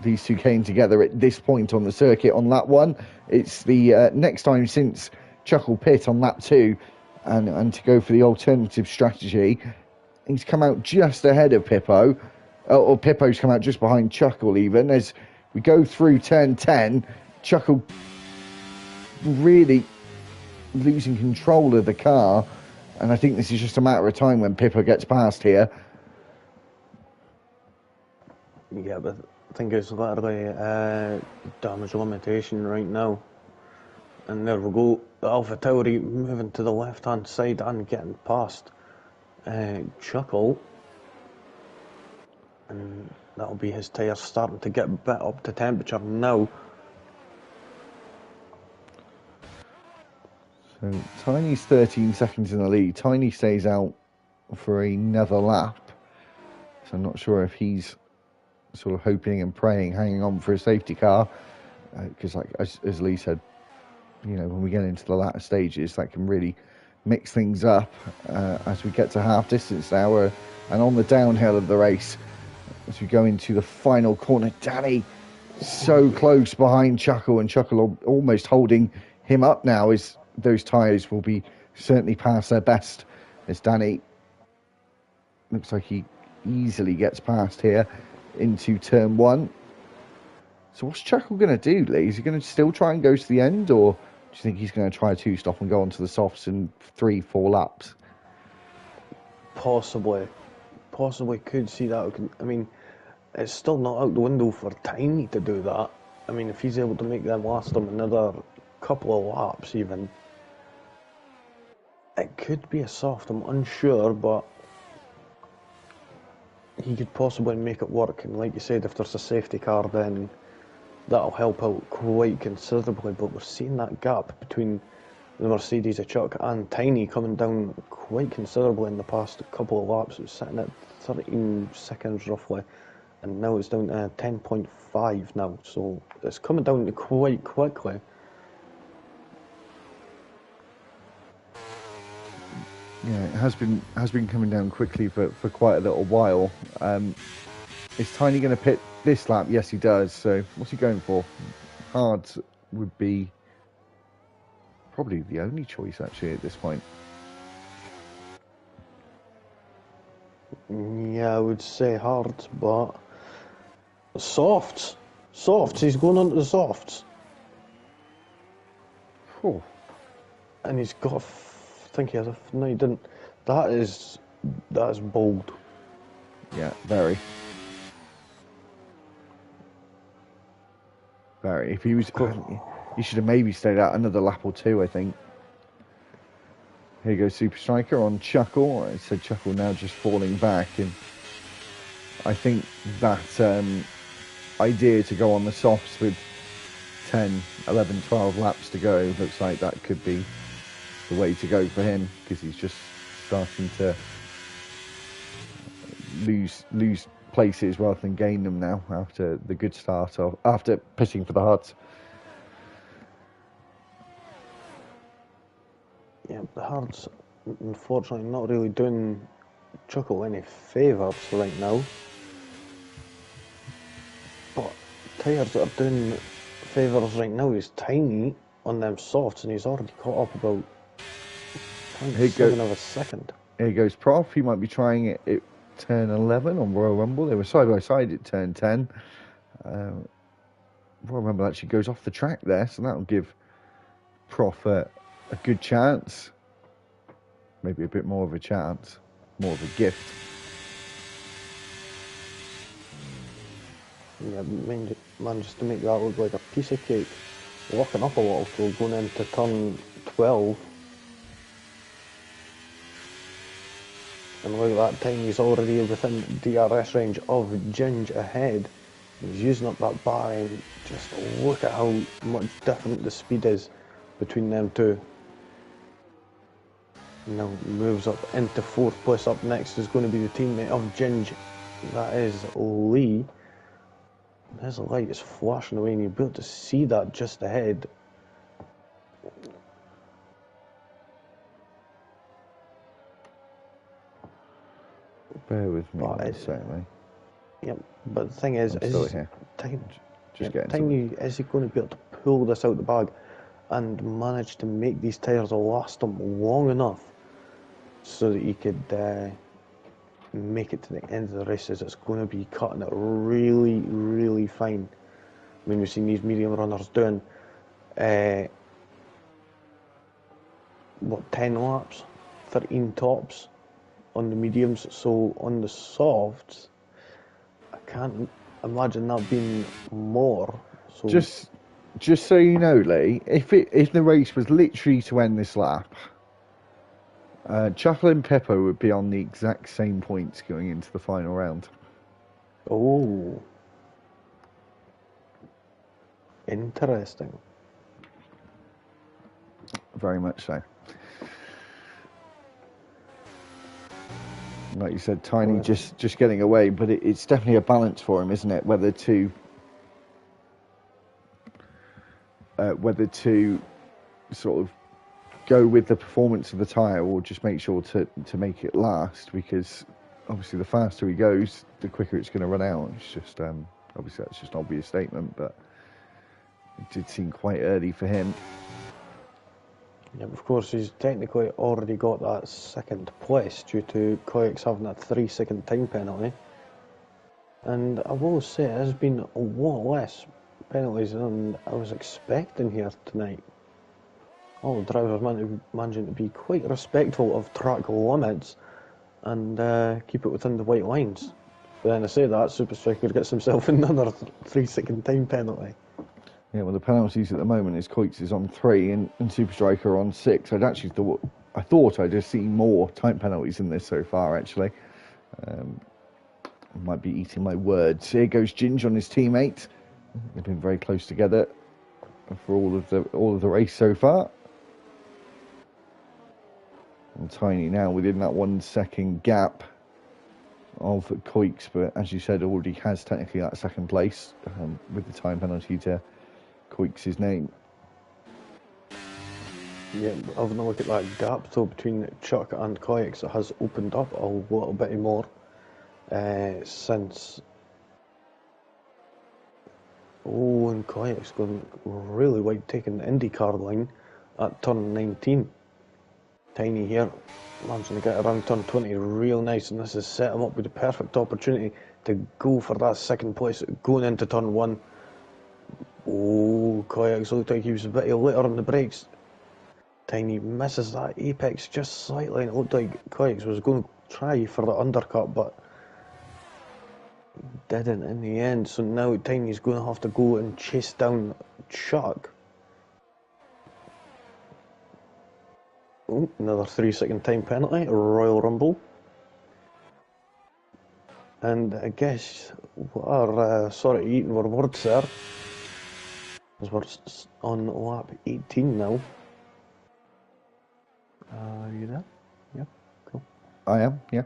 These two came together at this point on the circuit on lap 1. It's the next time since Chuckle pit on lap 2, and to go for the alternative strategy. He's come out just ahead of Pippo, or Pippo's come out just behind Chuckle even. As we go through turn 10, Chuckle really losing control of the car, and I think this is just a matter of time when Pippo gets past here. Yeah, but I think it's literally damage limitation right now. And there we go, Alpha Tauri moving to the left hand side and getting past Chuckle. And that'll be his tyres starting to get a bit up to temperature now. So Tiny's 13 seconds in the lead. Tiny stays out for another lap. So I'm not sure if he's sort of hoping and praying, hanging on for a safety car. Because like as Lee said, you know, when we get into the latter stages, that can really mix things up as we get to half distance now. And on the downhill of the race, as we go into the final corner, Danny so close behind Chuckle, and Chuckle almost holding him up now, as those tyres will be certainly past their best, as Danny looks like he easily gets past here into turn 1. So what's Chuckle going to do, Lee? Is he going to still try and go to the end, or do you think he's going to try a 2-stop and go onto the softs in 3-4 laps? Possibly could see that. I mean, it's still not out the window for Tiny to do that. I mean, if he's able to make them last him another couple of laps even, it could be a soft. I'm unsure, but he could possibly make it work. And like you said, if there's a safety car, then that'll help out quite considerably. But we're seeing that gap between the Mercedes of Chuck and Tiny coming down quite considerably in the past couple of laps. It was sitting at 13 seconds roughly, and now it's down to 10.5 now, so it's coming down quite quickly. Yeah, it has been coming down quickly for quite a little while. Is Tiny going to pit this lap? Yes, he does. So what's he going for? Hard would be probably the only choice actually at this point. Yeah, I would say hard, but soft. Softs, he's going on to the softs. Oh, And he's got, I think he has a, no he didn't. That is bold. yeah, very. Very. If he was, he should have maybe stayed out another lap or two, I think. Here goes Super Striker on Chuckle. I said Chuckle now just falling back, and I think that idea to go on the softs with 10, 11, 12 laps to go looks like that could be the way to go for him, because he's just starting to lose places rather than gain them now after the good start of after pitting for the hards. Yeah, the hards, unfortunately, not really doing Chuckle any favours right now. But tyres that are doing favours right now is Tiny on them softs, and he's already caught up about 0.7 of a second. Here goes Prof. He might be trying it at turn 11 on Royal Rumble. They were side by side at turn 10. Royal Rumble actually goes off the track there, so that'll give Prof a good chance. Maybe a bit more of a chance, more of a gift. Yeah, managed to make that look like a piece of cake. Locking up a lot of fuel going into turn 12. And look at that time, he's already within DRS range of Ginge ahead. He's using up that bar, and just look at how much different the speed is between them two. Now moves up into 4th place. Up next is going to be the teammate of Ginge. That is Lee. His light is flashing away, and you'll be able to see that just ahead. Bear with me one second. Yep, but the thing is, still here. Tiny, is he going to be able to pull this out the bag and manage to make these tyres last him long enough so that he could make it to the end of the races? It's going to be cutting it really, really fine. I mean, we've seen these medium runners doing 10 laps, 13 tops on the mediums. So on the softs, I can't imagine that being more. So just so you know, Lee, if the race was literally to end this lap, Chuckle and Peppo would be on the exact same points going into the final round. Oh, interesting. Very much so. Like you said, Tiny just getting away, but it's definitely a balance for him, isn't it? Whether to sort of go with the performance of the tyre or just make sure to make it last, because obviously the faster he goes, the quicker it's going to run out. It's just obviously that's just an obvious statement, but it did seem quite early for him. Yeah, of course, he's technically already got that 2nd place due to Koyaks having that 3-second time penalty. And I will say, it has been a lot less penalties than I was expecting here tonight. All the drivers managing to be quite respectful of track limits and keep it within the white lines. But then I say that, Super Striker gets himself another 3-second time penalty. Yeah, well, the penalties at the moment is Coix is on 3 and Super Striker on 6. I thought I'd have seen more time penalties in this so far, actually. I might be eating my words. Here goes Ginge on his teammate. They've been very close together for all of the race so far. And Tiny now within that 1 second gap of Coix, but as you said, already has technically that 2nd place with the time penalty to Coix's name. Yeah, having a look at that gap though between Chuck and Koyaks, it has opened up a little bit more since. Oh, and Koyaks going really wide, taking the IndyCar line at turn 19. Tiny here, managing to get around turn 20 real nice, and this has set him up with the perfect opportunity to go for that 2nd place going into turn 1. Oh, Kayaks looked like he was a bit later on the brakes. Tiny misses that apex just slightly, and it looked like Kayaks was going to try for the undercut, but didn't in the end. So now Tiny's going to have to go and chase down Chuck. Oh, another 3-second time penalty, Royal Rumble. And I guess we're sort of eating our words there, as we're on lap 18 now. You there? Yeah, cool. I am, yeah.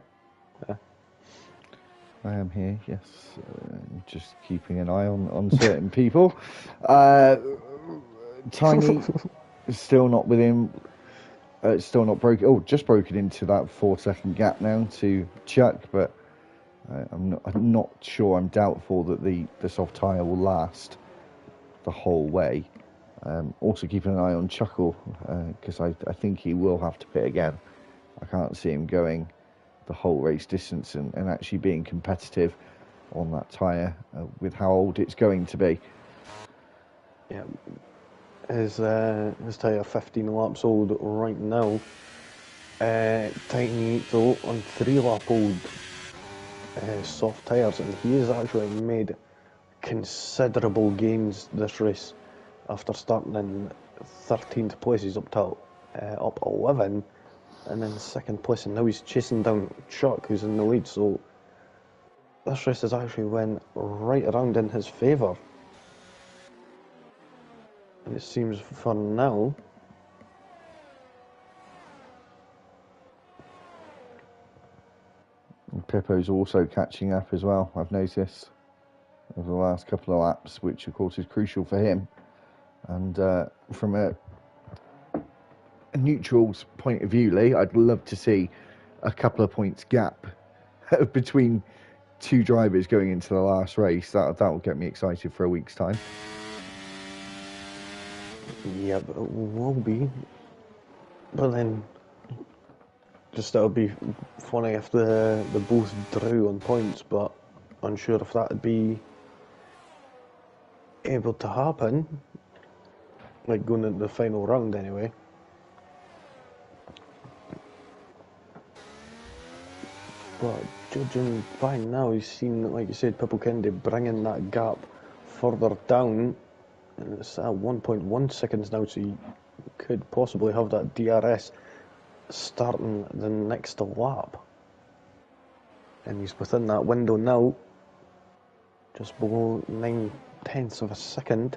Yeah. I am here, yes. Just keeping an eye on certain people. Tiny is still not within. Still not broken. Oh, just broken into that 4-second gap now to Chuck, but I'm not sure. I'm doubtful that the soft tyre will last the whole way. Also keeping an eye on Chuckle, because I think he will have to pit again. I can't see him going the whole race distance and actually being competitive on that tyre with how old it's going to be. Yeah, his tyre 15 laps old right now. Tiny though on 3-lap-old soft tyres, and he has actually made considerable gains this race after starting in 13th place. He's up to up 11, and then 2nd place, and now he's chasing down Chuck, who's in the lead. So this race has actually went right around in his favour, and it seems for now Pippo's also catching up as well, I've noticed, over the last couple of laps, which of course is crucial for him. And from a neutral's point of view, Lee, I'd love to see a couple of points gap between two drivers going into the last race. That will get me excited for a week's time. yeah, it will be. But then just it'll be funny if they both drew on points, but unsure if that'd be able to happen, like going into the final round anyway. But judging by now, he's seen, like you said, Pippo Kennedy bringing that gap further down, and it's at 1.1 seconds now, so you could possibly have that DRS starting the next lap. And he's within that window now, just below 9/10 of a second.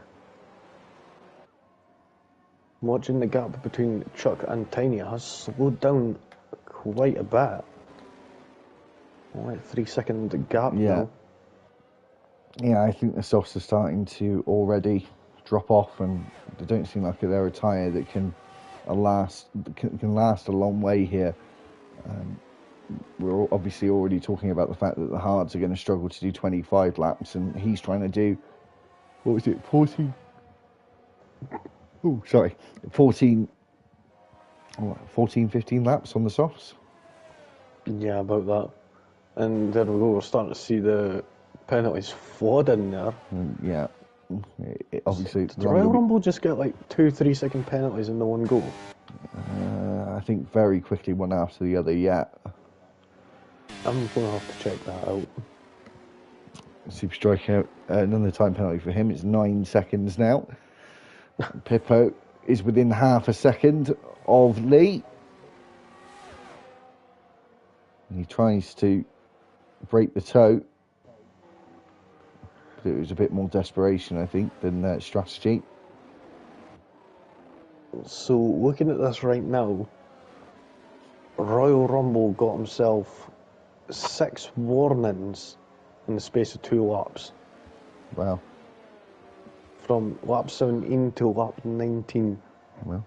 Watching the gap between Chuck and Tiny has slowed down quite a bit. Like 3-second gap now. Yeah, I think the softs are starting to already drop off, and they don't seem like they're a tyre that can last a long way here. We're obviously already talking about the fact that the hards are going to struggle to do 25 laps, and he's trying to do, what was it, 14? Oh, sorry, 14, 15 laps on the softs. Yeah, about that. And there we go, we're starting to see the penalties flooding there. Yeah. Obviously, did the Royal Rumble just get like 2-3 second penalties in the one go? I think very quickly, one after the other, yeah. I'm going to have to check that out. Super strikeout, another time penalty for him. It's 9 seconds now. Pippo is within half a second of Lee. He tries to break the toe, but it was a bit more desperation, I think, than strategy. So looking at this right now, Royal Rumble got himself 6 warnings in the space of 2 laps. Wow. From lap 17 to lap 19. Well.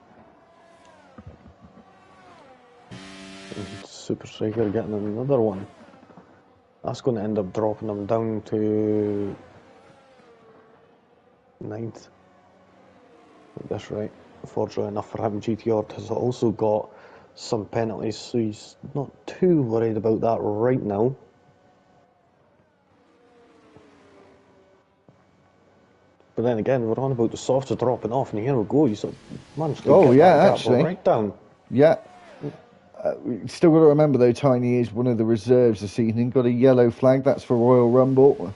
And Super Striker getting another one. That's going to end up dropping him down to 9th. That's right. Fortunately enough for him, GTR has also got some penalties, so he's not too worried about that right now. But then again, we're on about the softs dropping off, and here we go. You managed to Oh, get yeah, that gap actually. right down. Yeah. Still got to remember, though, Tiny is one of the reserves this evening. Got a yellow flag. That's for Royal Rumble.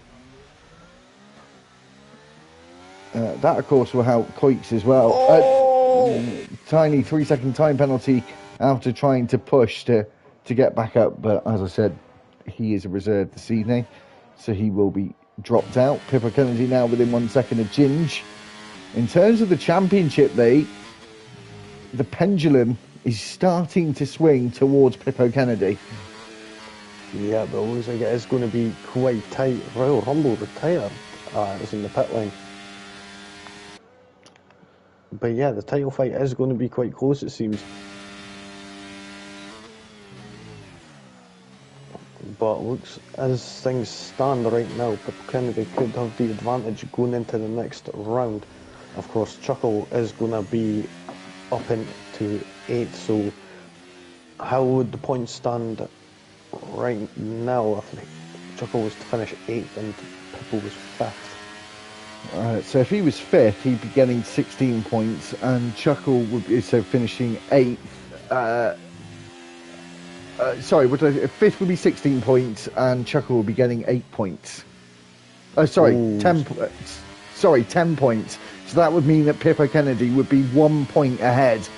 That, of course, will help Coix as well. Tiny 3-second time penalty after trying to push to get back up. But as I said, he is a reserve this evening, so he will be dropped out. Pippo Kennedy now within 1 second of Ginge. In terms of the championship, the pendulum is starting to swing towards Pippo Kennedy. Yeah, but it looks like it is going to be quite tight. Royal Rumble retired. It's in the pit lane. But yeah, the title fight is going to be quite close, it seems. But looks as things stand right now, Pippo Kennedy could have the advantage going into the next round. Of course, Chuckle is going to be up into 8th, so how would the points stand right now if Chuckle was to finish 8th and Pippo was 5th? So if he was 5th, he'd be getting 16 points, and Chuckle would be finishing 8th. Sorry, 5th would be 16 points, and Chuckle would be getting 8 points. 10 points. 10 points. So that would mean that Pippo Kennedy would be 1 point ahead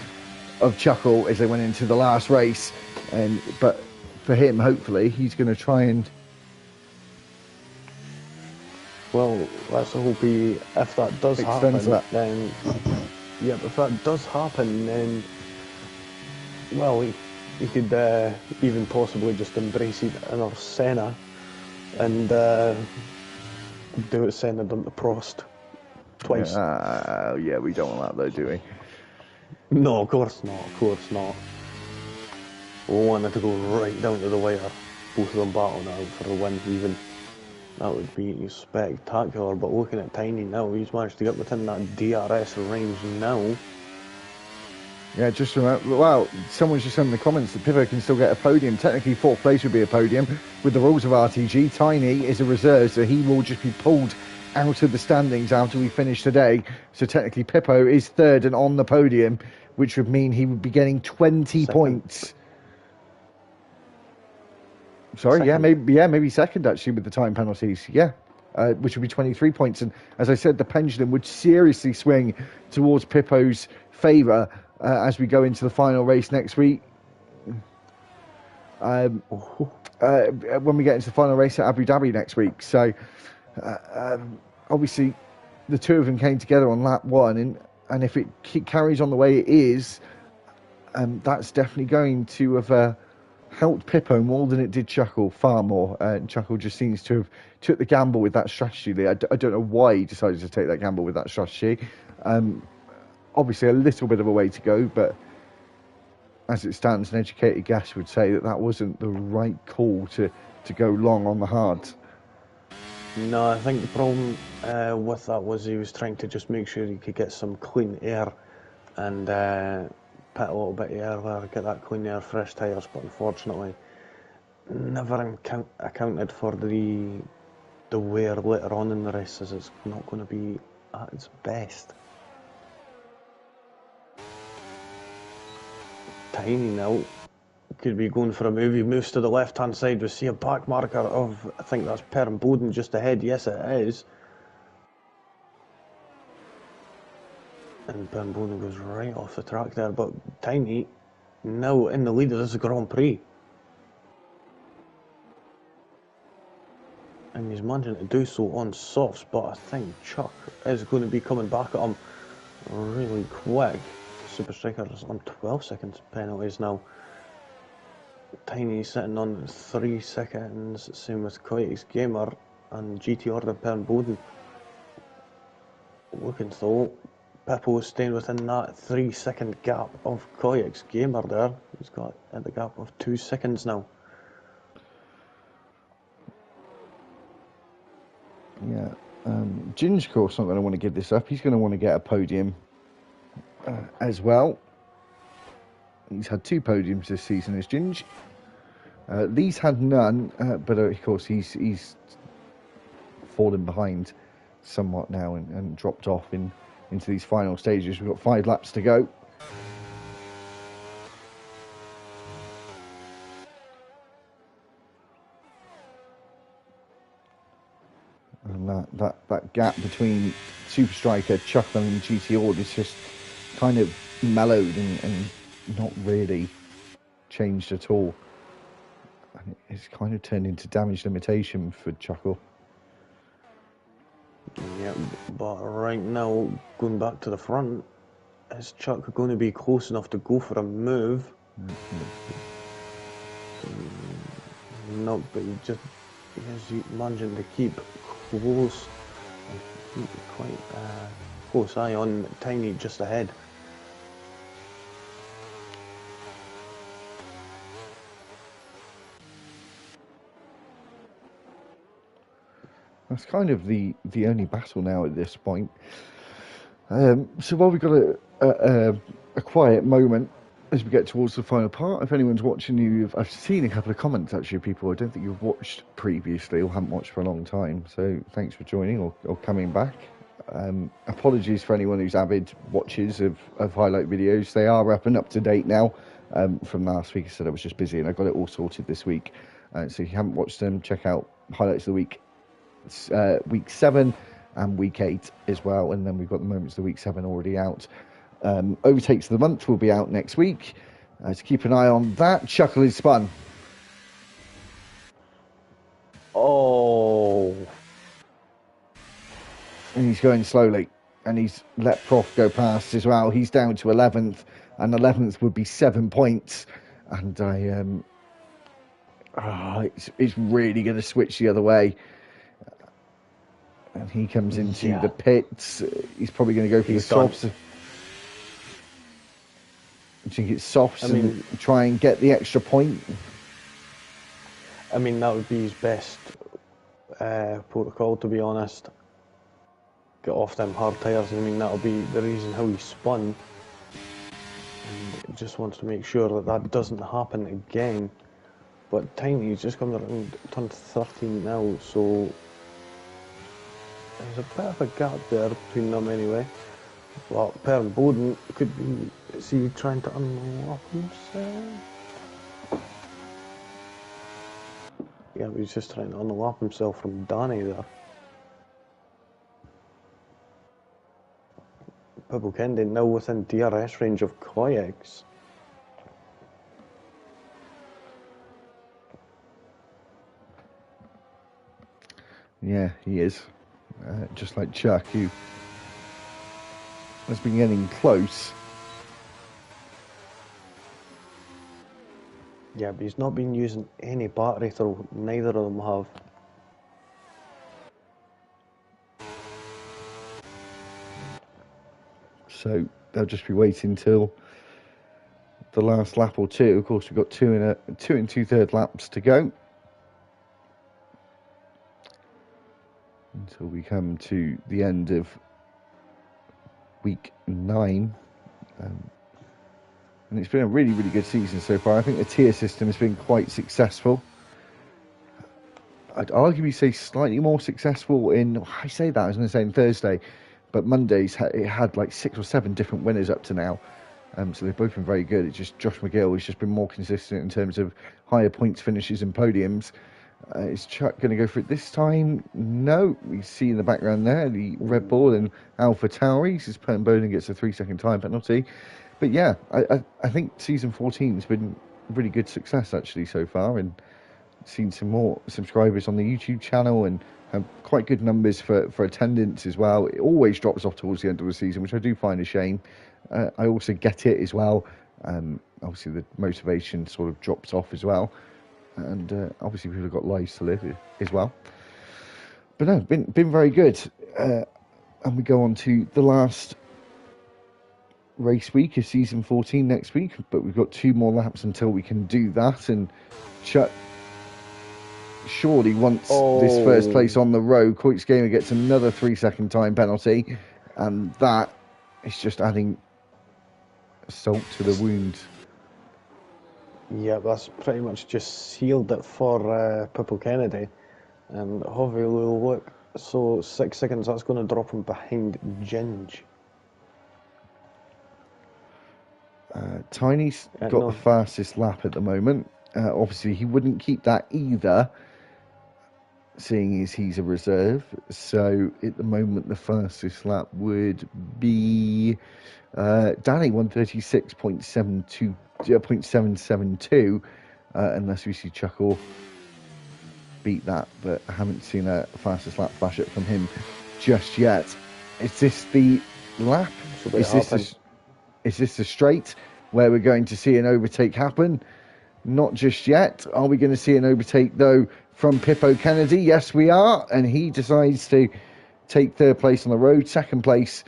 of Chuckle as they went into the last race. But for him, hopefully, he's going to try and... Well, let's hope if that does happen, then... Yeah, but if that does happen, then... Well, he could even possibly just embrace another Senna and do what Senna done to Prost twice. Yeah, we don't want that though, do we? No, of course not. We wanted to go right down to the wire, both of them battling out for the win even. That would be spectacular, but looking at Tiny now, he's managed to get within that DRS range now. Yeah, just remember, well, someone's just said in the comments that Pippo can still get a podium. Technically, 4th place would be a podium. With the rules of RTG, Tiny is a reserve, so he will just be pulled out of the standings after we finish today. So technically, Pippo is 3rd and on the podium, which would mean he would be getting 20 points. Sorry, second. maybe 2nd, actually, with the time penalties. Yeah. Which would be 23 points. And as I said, the pendulum would seriously swing towards Pippo's favour as we go into the final race next week. When we get into the final race at Abu Dhabi next week. So, obviously, the two of them came together on lap 1. And if it carries on the way it is, that's definitely going to have... helped Pippo more than it did Chuckle, far more. Chuckle just seems to have took the gamble with that strategy. I don't know why he decided to take that gamble with that strategy. Obviously, a little bit of a way to go, but as it stands, an educated guess would say that wasn't the right call to go long on the hards. No, I think the problem with that was he was trying to just make sure he could get some clean air and pit a little bit of air there, get that clean air, fresh tyres, but unfortunately never accounted for the wear later on in the race, as it's not going to be at its best. Tiny now could be going for a move. He moves to the left hand side. We see a back marker of, I think that's Per and Bowden just ahead. Yes, it is. And Ben Bowden goes right off the track there, but Tiny now in the lead of this Grand Prix. And he's managing to do so on softs, but I think Chuck is going to be coming back at him really quick. Super Striker's on 12 seconds penalties now. Tiny sitting on 3 seconds, same with Coix Gamer and GT Order Ben Bowden. Looking though, Pippo staying within that 3 second gap of Coix Gamer there. He's got at the gap of 2 seconds now. Yeah, Ginge, of course, not going to want to give this up. He's going to want to get a podium as well. He's had 2 podiums this season as Ginge. Lee's had none, but of course he's fallen behind somewhat now and dropped off into these final stages. We've got 5 laps to go. And that gap between Super Striker, Chuckle and GT Ord is just kind of mellowed and not really changed at all. And it's kind of turned into damage limitation for Chuckle. Yeah, but right now, going back to the front, is Chuck going to be close enough to go for a move? No, but he's managing to keep close, quite close eye on Tiny just ahead. That's kind of the only battle now at this point. So while we've got a quiet moment as we get towards the final part, if anyone's watching I've seen a couple of comments actually, people I don't think you've watched previously or haven't watched for a long time. So thanks for joining or coming back. Apologies for anyone who's avid watchers of highlight videos. They are up to date now from last week. I said I was just busy and I got it all sorted this week. So if you haven't watched them, check out highlights of the week. Week 7 and week 8 as well, and then we've got the moments of the week 7 already out. Overtakes of the month will be out next week, so keep an eye on that. Chuckle is spun. Oh, And he's going slowly, and he's let Prof go past as well. He's down to 11th, and 11th would be 7 points, and it's really going to switch the other way. And he comes into the pits. He's probably going to go for the softs. I think it's softs and try and get the extra point. I mean, that would be his best protocol, to be honest. Get off them hard tyres. I mean, that'll be the reason how he spun. And he just wants to make sure that doesn't happen again. But Tiny's just come around turn 13 now, so there's a bit of a gap there between them anyway. But Per Bowden could be trying to unlock himself. Yeah, he's just trying to unlock himself from Danny there. Purple Kennedy now within DRS range of Koyex. Yeah, he is. Just like Chuck, who has been getting close. Yeah, but he's not been using any battery throw. Neither of them have. So they'll just be waiting till the last lap or two. Of course, we've got 2 and 2/3 laps to go until we come to the end of week 9. And it's been a really, really good season so far. I think the tier system has been quite successful. I'd arguably say slightly more successful I say that, I was going to say on Thursday, but Monday's it had like 6 or 7 different winners up to now. So they've both been very good. It's just Josh McGill has just been more consistent in terms of higher points finishes and podiums. Is Chuck going to go for it this time? No. We see in the background there the Red Bull and Alpha Tauri. His Bowden gets a 3-second time penalty. But yeah, I think season 14 has been a really good success actually so far, and seen some more subscribers on the YouTube channel and have quite good numbers for attendance as well. It always drops off towards the end of the season, which I do find a shame. I also get it as well. Obviously the motivation sort of drops off as well, and obviously people have got lives to live as well. But no, been very good. And we go on to the last race week of season 14 next week, but we've got 2 more laps until we can do that. And Chuck surely wants this first place on the road. Coix Gamer gets another 3-second time penalty, and that is just adding salt to the wound. Yeah, that's pretty much just sealed it for Purple Kennedy, and Hovey will look So 6 seconds, that's going to drop him behind Ginge. Tiny's got the fastest lap at the moment. Obviously, he wouldn't keep that either, seeing as he's a reserve. So at the moment, the fastest lap would be Danny 136.772, unless we see Chuckle beat that. But I haven't seen a fastest lap flash up from him just yet. Is this the lap? Is this the straight where we're going to see an overtake happen? Not just yet. Are we going to see an overtake, though, from Pippo Kennedy? Yes, we are. And he decides to take third place on the road, second place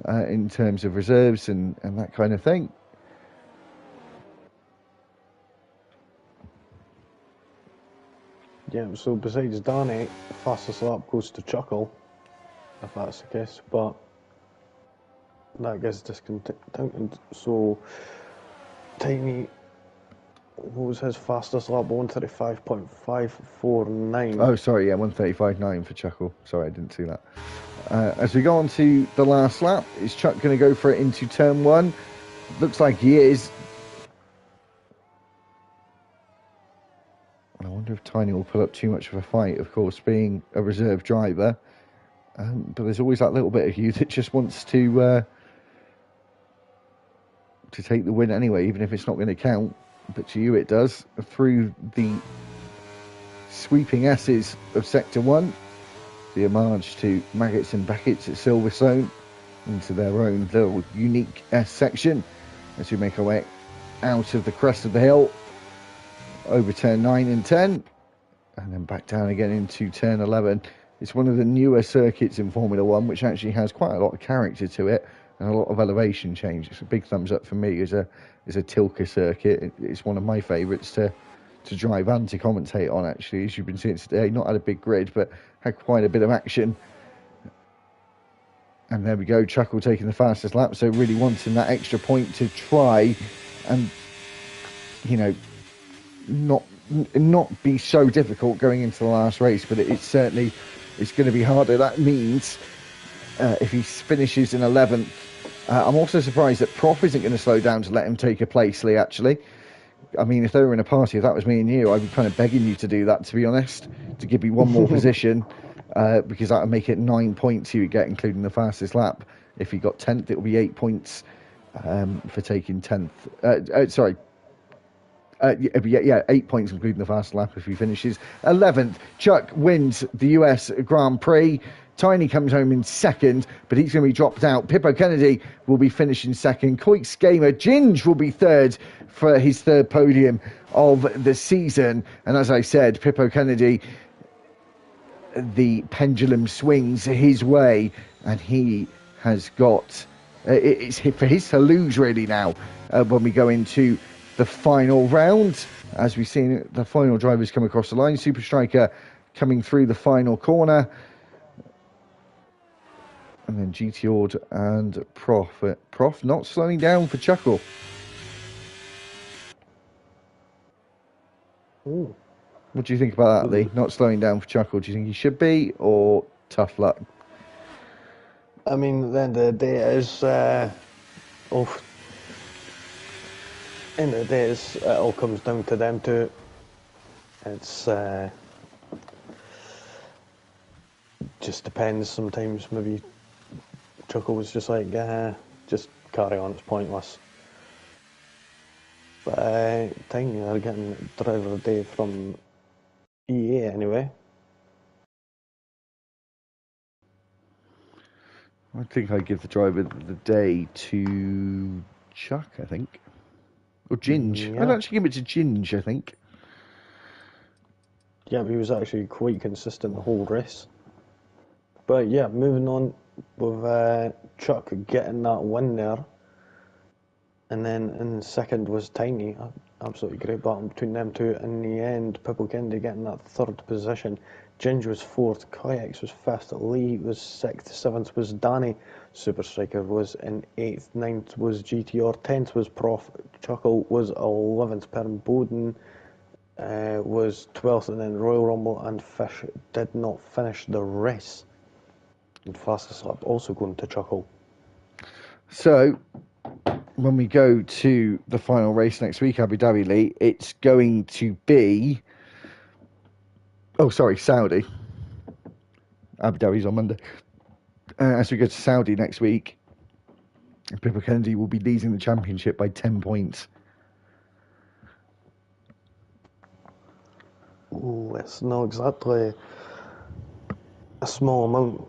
in terms of reserves and that kind of thing. Yeah, so besides Danny, fastest lap goes to Chuckle, if that's the case, but that gets discounted. So Tiny, what was his fastest lap? 135.549. Oh, sorry, yeah, 135.9 for Chuckle. Sorry, I didn't see that. As we go on to the last lap, is Chuck going to go for it into turn one? Looks like he is. I wonder if Tiny will put up too much of a fight, of course, being a reserve driver. But there's always that little bit of you that just wants to take the win anyway, even if it's not going to count. But to you it does. Through the sweeping S's of Sector 1, the homage to Maggots and Beckets at Silverstone, into their own little unique S section, as we make our way out of the crest of the hill, over turn 9 and 10, and then back down again into turn 11. It's one of the newer circuits in Formula 1, which actually has quite a lot of character to it and a lot of elevation change. It's a big thumbs up for me as a Tilke circuit. It's one of my favourites to drive and to commentate on, actually, as you've been seeing today. Not had a big grid, but had quite a bit of action. And there we go, Chuckle taking the fastest lap, so really wanting that extra point to try and, you know, not be so difficult going into the last race, but it's going to be harder. That means if he finishes in 11th, I'm also surprised that Prof isn't going to slow down to let him take a place, Lee, actually. I mean, if they were in a party, if that was me and you, I'd be kind of begging you to do that, to be honest, to give me one more position, because that would make it 9 points you would get, including the fastest lap. If he got 10th, it would be 8 points for taking 10th. Sorry. 8 points, including the fast lap if he finishes 11th. Chuck wins the US Grand Prix. Tiny comes home in second, but he's going to be dropped out. Pippo Kennedy will be finishing second. Coix Gamer Ginge will be third for his third podium of the season. And as I said, Pippo Kennedy, the pendulum swings his way, and he has got it's for his to lose really now when we go into the final round. As we've seen the final drivers come across the line, Super Striker coming through the final corner, and then GT Ord and Prof not slowing down for Chuckle. Ooh. What do you think about that, Lee? Not slowing down for Chuckle. Do you think he should be, or tough luck? I mean, at the end of the day, it is end of the day, it all comes down to them two. It's just depends. Sometimes maybe Chuckle was just like, just carry on, it's pointless. But Tiny are getting driver of the day from EA anyway. I think I'd give the driver of the day to Chuck, I think. Or Ginge. Yeah. I'd actually give it to Ginge, I think. Yeah, but he was actually quite consistent the whole race. But yeah, moving on with Chuck getting that win there. And then in second was Tiny. Absolutely great battle between them two. In the end, Pippo Kennedy getting that third position. Ginge was fourth, Kayaks was fifth, Lee was sixth, seventh was Danny, Super Striker was in eighth, ninth was GTR, 10th was Prof, Chuckle was 11th, Perrin Bowden was 12th, and then Royal Rumble and Fish did not finish the race. And fastest lap also going to Chuckle. So, when we go to the final race next week, Abu Dhabi, Lee, it's going to be... Oh, sorry, Saudi. Abu Dhabi's on Monday. As we go to Saudi next week, Pippa Kennedy will be leading the championship by 10 points. Oh, it's not exactly a small amount.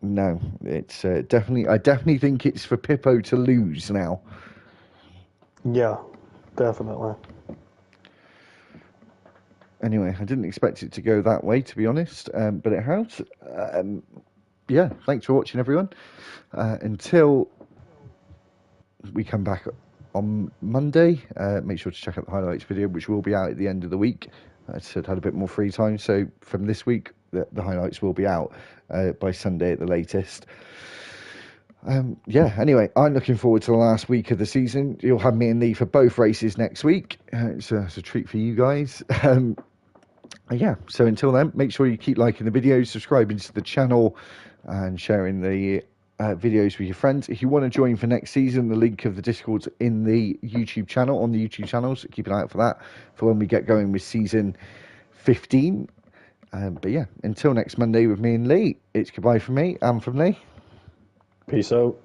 No, it's definitely... I definitely think it's for Pippo to lose now. Yeah, definitely. Anyway, I didn't expect it to go that way, to be honest, but it has. Yeah, thanks for watching, everyone. Until we come back on Monday, make sure to check out the highlights video, which will be out at the end of the week. I said had a bit more free time, so from this week, the highlights will be out by Sunday at the latest. Yeah, anyway, I'm looking forward to the last week of the season. You'll have me and Lee for both races next week. It's a treat for you guys. Yeah, so until then, make sure you keep liking the videos, subscribing to the channel, and sharing the videos with your friends. If you want to join for next season, the link of the Discord's in the YouTube channel, on the YouTube channel, so keep an eye out for that, for when we get going with season 15. But yeah, until next Monday with me and Lee, it's goodbye from me and from Lee. Peace out.